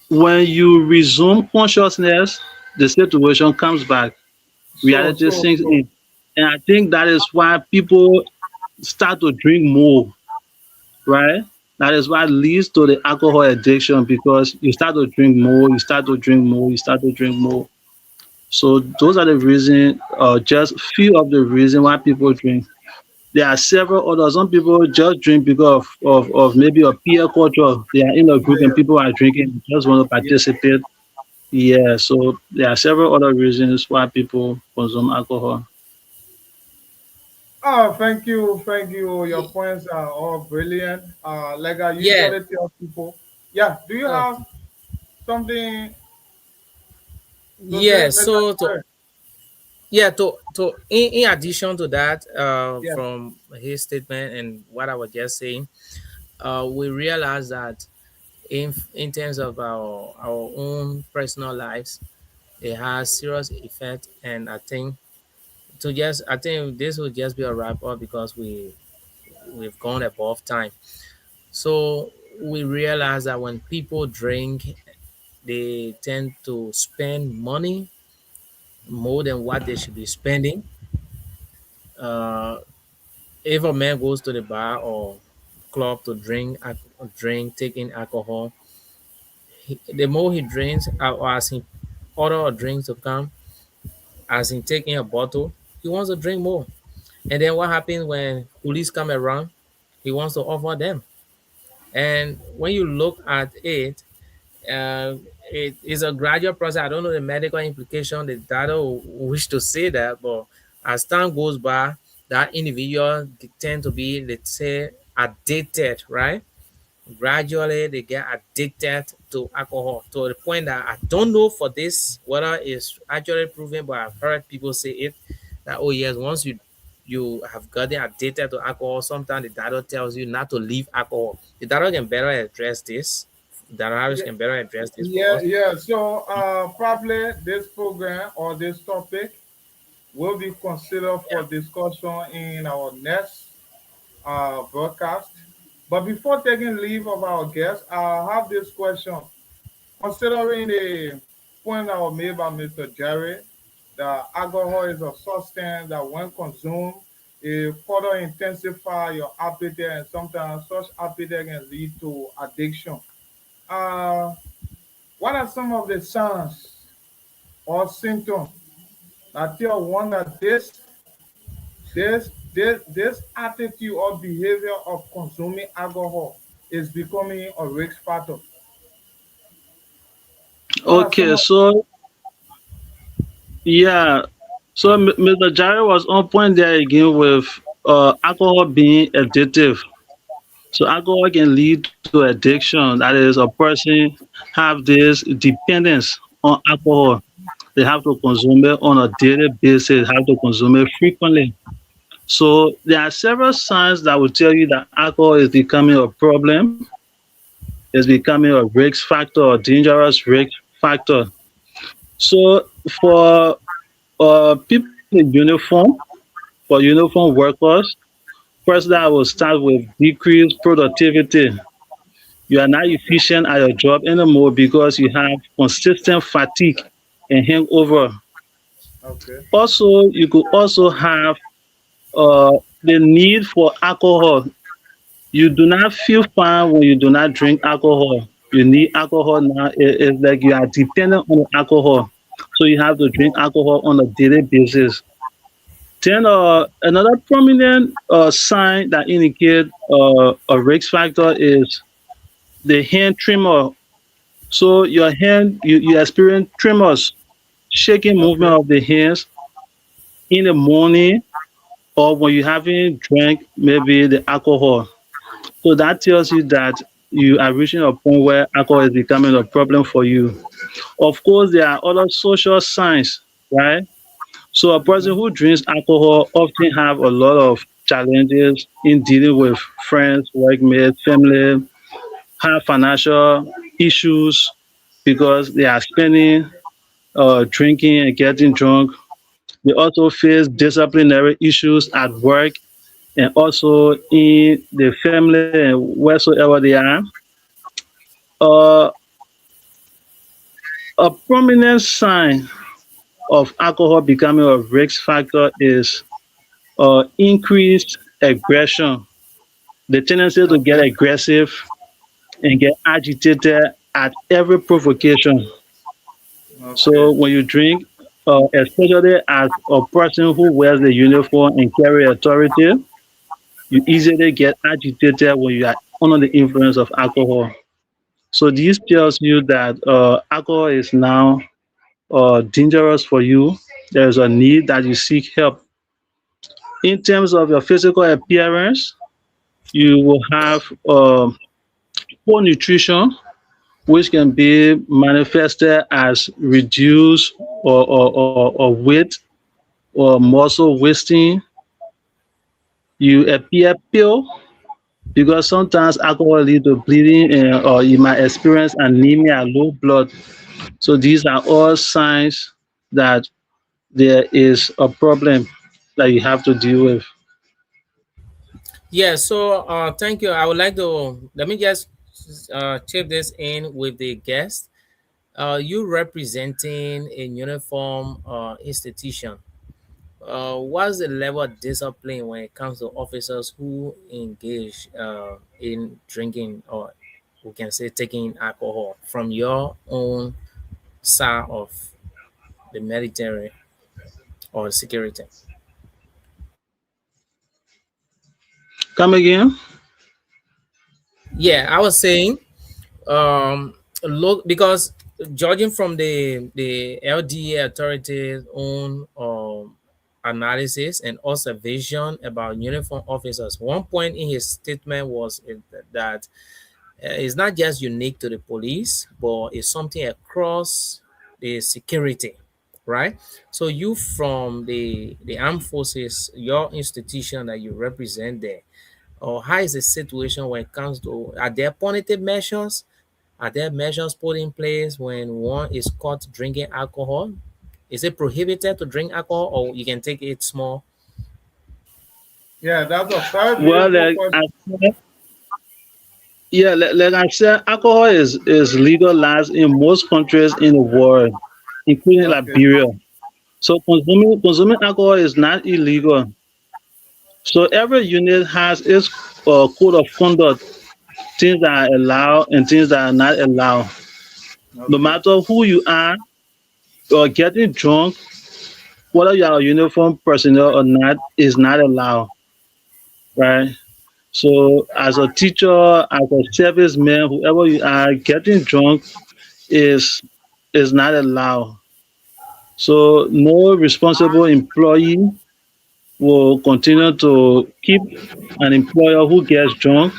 when you resume consciousness, the situation comes back, So, reality so, sinks so, in. And I think that is why people start to drink more, right? That is what leads to the alcohol addiction because you start to drink more, you start to drink more, you start to drink more. So those are the reason, just few of the reason why people drink. There are several others. Some people just drink because of maybe a peer culture. They are in a group and Yeah, people are drinking, they just want to yeah. participate. Yeah, so there are several other reasons why people consume alcohol. Oh, thank you, thank you. Your Ye- points are all brilliant. Like I Yeah. usually tell people, yeah. Do you Uh, have something to say, yeah. Mr. So to Terry? yeah to in addition to that, Yes, from his statement and what I was just saying, we realize that in terms of our own personal lives, it has serious effect. And I think this will just be a wrap up because we've gone above time. So we realize that when people drink, they tend to spend money more than what they should be spending. Uh, if a man goes to the bar or club to taking alcohol, the more he drinks, or as he order a drink to come, as in taking a bottle, he wants to drink more. And then what happens when police come around? He wants to offer them. And when you look at it, uh, it is a gradual process. I don't know the medical implication. The data wish to say that, but as time goes by, that individual tend to be, let's say, addicted, right? Gradually they get addicted to alcohol to the point that I don't know for this whether it's actually proven, but I've heard people say it, that oh yes, once you have gotten addicted to alcohol, sometimes the doctor tells you not to leave alcohol. The doctor can better address this. The Harris yeah, can better address this for yeah, us. yeah. So, probably this program or this topic will be considered for Yeah. discussion in our next broadcast. But before taking leave of our guests, I have this question. Considering the point that was made by Mr. Jerry, that alcohol is a substance that when consumed, it further intensify your appetite, and sometimes such appetite can lead to addiction. Uh, what are some of the signs or symptoms that tell one that this attitude or behavior of consuming alcohol is becoming a risk factor? What are some Okay, of so yeah, so Mr. Jare was on point there again with alcohol being addictive. So alcohol can lead to addiction. That is, a person have this dependence on alcohol. They have to consume it on a daily basis, have to consume it frequently. So there are several signs that will tell you that alcohol is becoming a problem, is becoming a risk factor, a dangerous risk factor. So for people in uniform, for uniform workers, first that will start with decreased productivity. You are not efficient at your job anymore because you have consistent fatigue and hangover. okay, Also, you could also have uh, the need for alcohol. You do not feel fine when you do not drink alcohol. You need alcohol now. It's like you are dependent on alcohol. So you have to drink alcohol on a daily basis. Then another prominent sign that indicate a risk factor is the hand tremor. So your hand, you experience tremors, shaking movement okay, of the hands in the morning or when you haven't drank maybe the alcohol. So that tells you that you are reaching a point where alcohol is becoming a problem for you. Of course, there are other social signs, right? So a person who drinks alcohol often have a lot of challenges in dealing with friends, workmates, family, have financial issues because they are spending drinking and getting drunk. They also face disciplinary issues at work and also in the family and wheresoever they are. Uh, a prominent sign of alcohol becoming a risk factor is increased aggression. the tendency to get Okay. aggressive and get agitated at every provocation. Okay. So when you drink, especially as a person who wears the uniform and carry authority, you easily get agitated when you are under the influence of alcohol. So this tells you that alcohol is now dangerous for you. There is a need that you seek help. In terms of your physical appearance, you will have poor nutrition, which can be manifested as reduced or weight or muscle wasting. You appear pale because sometimes alcohol leads to bleeding or you might experience anemia, low blood. So these are all signs that there is a problem that you have to deal with. Yeah, so thank you. I would like to let me just chip this in with the guest. You representing a uniform institution. What's the level of discipline when it comes to officers who engage in drinking, or we can say taking alcohol, from your own side of the military or security? Come again? Yeah, I was saying, look, because judging from the LDA authorities' own analysis and observation about uniform officers, one point in his statement was that it's not just unique to the police, but it's something across the security, right? So you from the armed forces, your institution that you represent there, or how is the situation when it comes to, are there punitive measures? Are there measures put in place when one is caught drinking alcohol? Is it prohibited to drink alcohol, or you can take it small? Yeah, that's a very very Well, good like I question. said, yeah, like I said, alcohol is legalized in most countries in the world, including Okay. Liberia. So consuming alcohol is not illegal. So every unit has its code of conduct, things that are allowed and things that are not allowed. No Okay. matter who you are, getting drunk, whether you are a uniform personnel or not, is not allowed, right? So as a teacher, as a serviceman, whoever you are, getting drunk is is not allowed. So no responsible employee will continue to keep an employer who gets drunk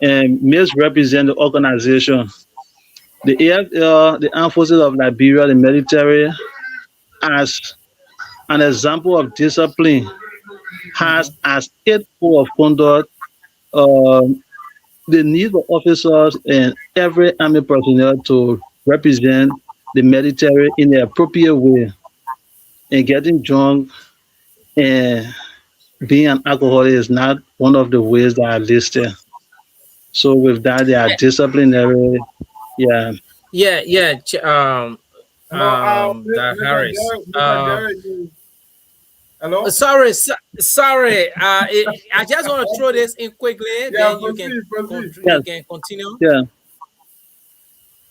and misrepresent the organization. The AFL, the Armed Forces of Liberia, the military, as an example of discipline, has Mm-hmm. as its code of conduct um, the need for officers and every army personnel to represent the military in the appropriate way. And getting drunk and being an alcoholic is not one of the ways that are listed. So with that, they are Yeah, disciplinary. Yeah. yeah, yeah. Hello, The Mr. Harris. Jerry, Mr. Jerry, hello? Sorry, sorry. I just want to throw this in quickly. Yeah, Then proceed, proceed. Yes. you can continue. Yeah.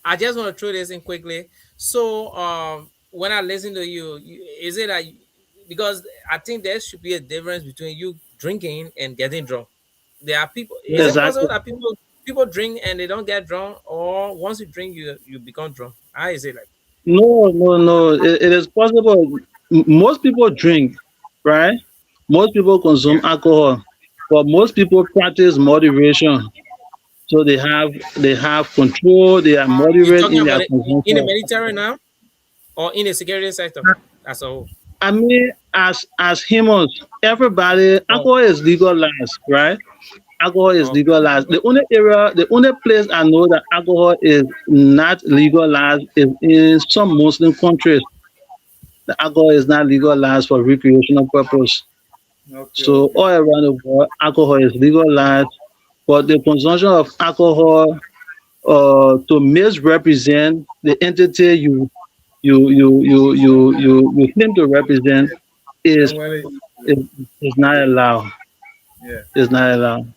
I just want to throw this in quickly. So, when I listen to you, is it like, because I think there should be a difference between you drinking and getting drunk. There are people. Is Yeah. it possible Exactly. that people drink and they don't get drunk, or once you drink, you become drunk? How is it like? No, no, no. It is possible. Most people drink, right? Most people consume Yeah. alcohol, but most people practice moderation. So they have control. They are You're moderate talking in about their it in the consumption. military now, or in the security sector as a whole? I mean, as humans, everybody, Oh, alcohol is legalized, right? Alcohol is okay. legalized. The only place I know that alcohol is not legalized is in some Muslim countries. The alcohol is not legalized for recreational purpose. Okay, So okay. all around the world, alcohol is legalized, but the consumption of alcohol to misrepresent the entity you claim to represent Then is when it, is, is not allowed. yeah. Is not allowed.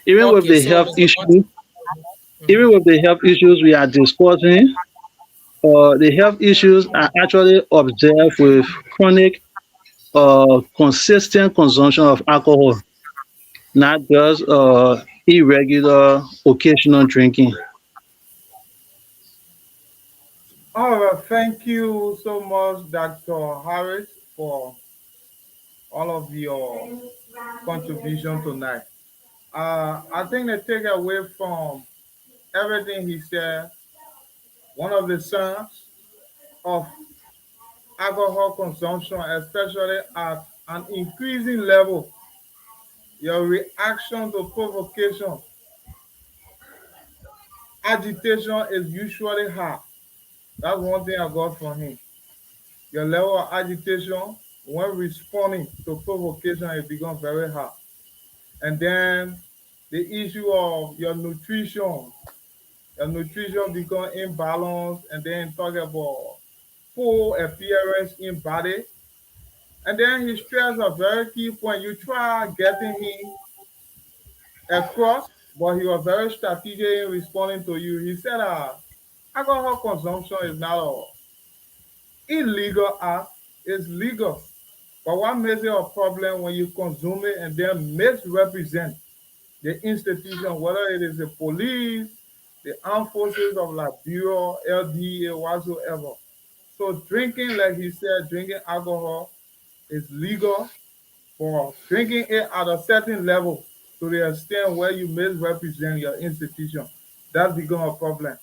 Even with Okay, the so health Mr. Martin. issues, Mhm. even with the health issues we are discussing, the health issues are actually observed with chronic consistent consumption of alcohol, not just irregular occasional drinking. All right, thank you so much, Dr. Harris, for all of your contribution tonight. I think the takeaway from everything he said, one of the signs of alcohol consumption, especially at an increasing level, your reaction to provocation, agitation is usually high. That's one thing I got from him. Your level of agitation when responding to provocation, it becomes very high. And then the issue of your nutrition become imbalanced, and then talk about full appearance in body. And then he stressed a very key point. You try getting him across, but he was very strategic in responding to you. He said, alcohol consumption is not a illegal act, it's legal. But what makes it a problem when you consume it and then misrepresent the institution, whether it is the police, the armed forces of Liberia, LDA, whatsoever. So drinking, like he said, drinking alcohol is legal, for drinking it at a certain level to the extent where you misrepresent your institution. That become a problem.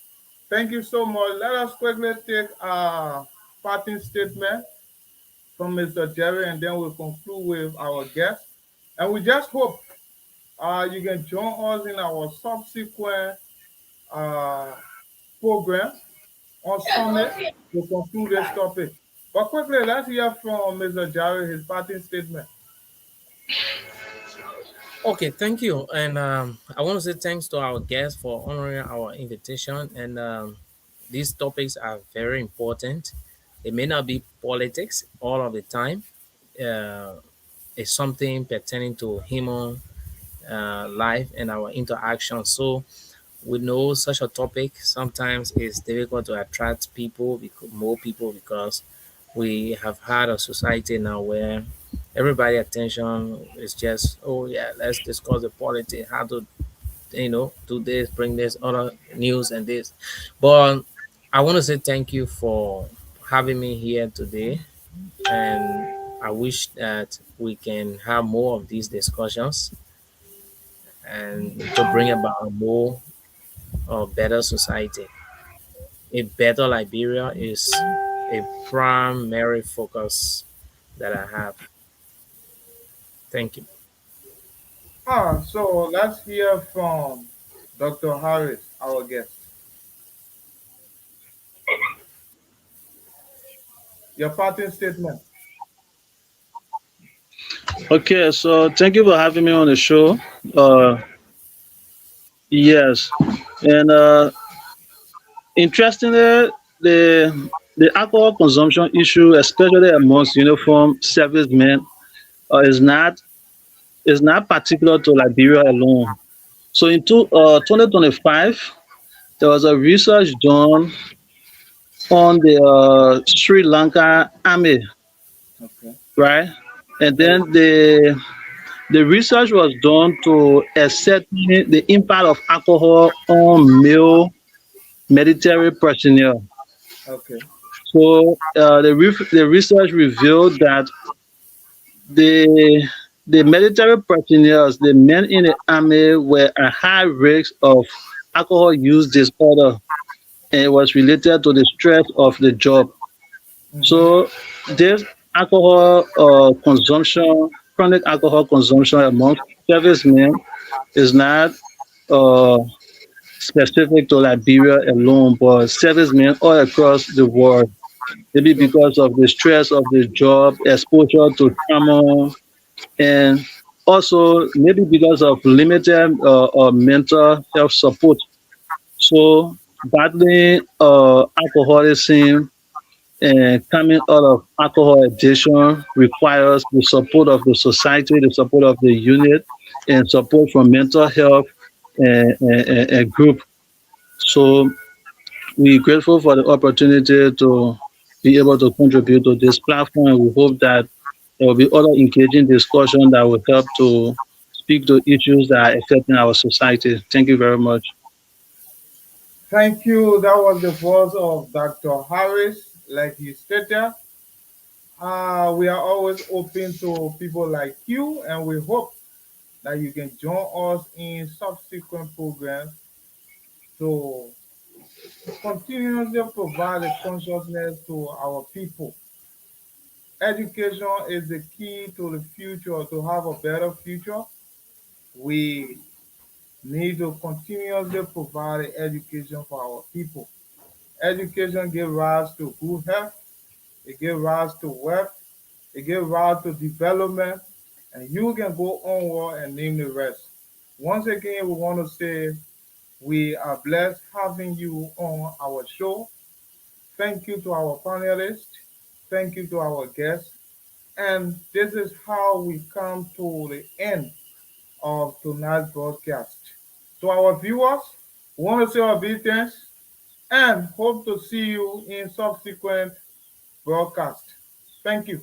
Thank you so much. Let us quickly take a parting statement from Mr. Jerry, and then we'll conclude with our guest. And we just hope you can join us in our subsequent uh, program on Sunday to conclude this topic. But quickly, let's hear from Mr. Jerry, his parting statement. Okay, thank you. And I want to say thanks to our guests for honoring our invitation. And these topics are very important. It may not be politics all of the time. Uh, it's something pertaining to human life and our interaction. So we know such a topic sometimes is difficult to attract people, more people, because we have had a society now where everybody attention is just, oh yeah, let's discuss the politics, how to do this, bring this other news and this. But I want to say thank you for having me here today, and I wish that we can have more of these discussions and to bring about a more better society. A better Liberia is a primary focus that I have. Thank you. So let's hear from Dr. Harris, our guest. Your parting statement. Okay, so thank you for having me on the show. Uh, yes, and interestingly, the alcohol consumption issue, especially amongst uniform servicemen, is not particular to Liberia alone. So in 2025, there was a research done on the Sri Lanka army, Okay. right? And Yes. then the research was done to ascertain the impact of alcohol on male military personnel. Okay. So the research revealed that the the military personnel, the men in the army, were at high risk of alcohol use disorder, and it was related to the stress of the job. Mm-hmm. So this alcohol consumption, chronic alcohol consumption among servicemen is not uh, specific to Liberia alone, but servicemen all across the world. Maybe Sure. because of the stress of the job, exposure to trauma, and also maybe because of limited mental health support. So battling alcoholism And coming out of alcohol addiction requires the support of the society, the support of the unit, and support from mental health and group. So we're grateful for the opportunity to be able to contribute to this platform, and we hope that there will be other engaging discussion that will help to speak to issues that are affecting our society. Thank you very much. Thank you. That was the voice of Dr. Harris. Like he stated, we are always open to people like you, and we hope that you can join us in subsequent programs to continuously provide a consciousness to our people. Education is the key to the future, to have a better future. We need to continuously provide education for our people. Education gives rise to good health, it gives rise to wealth, it gives rise to development, and you can go onward and name the rest. Once again, we want to say we are blessed having you on our show. Thank you to our panelists. Thank you to our guests. And this is how we come to the end of tonight's broadcast. To our viewers, we want to say our big thanks and hope to see you in subsequent broadcast. Thank you.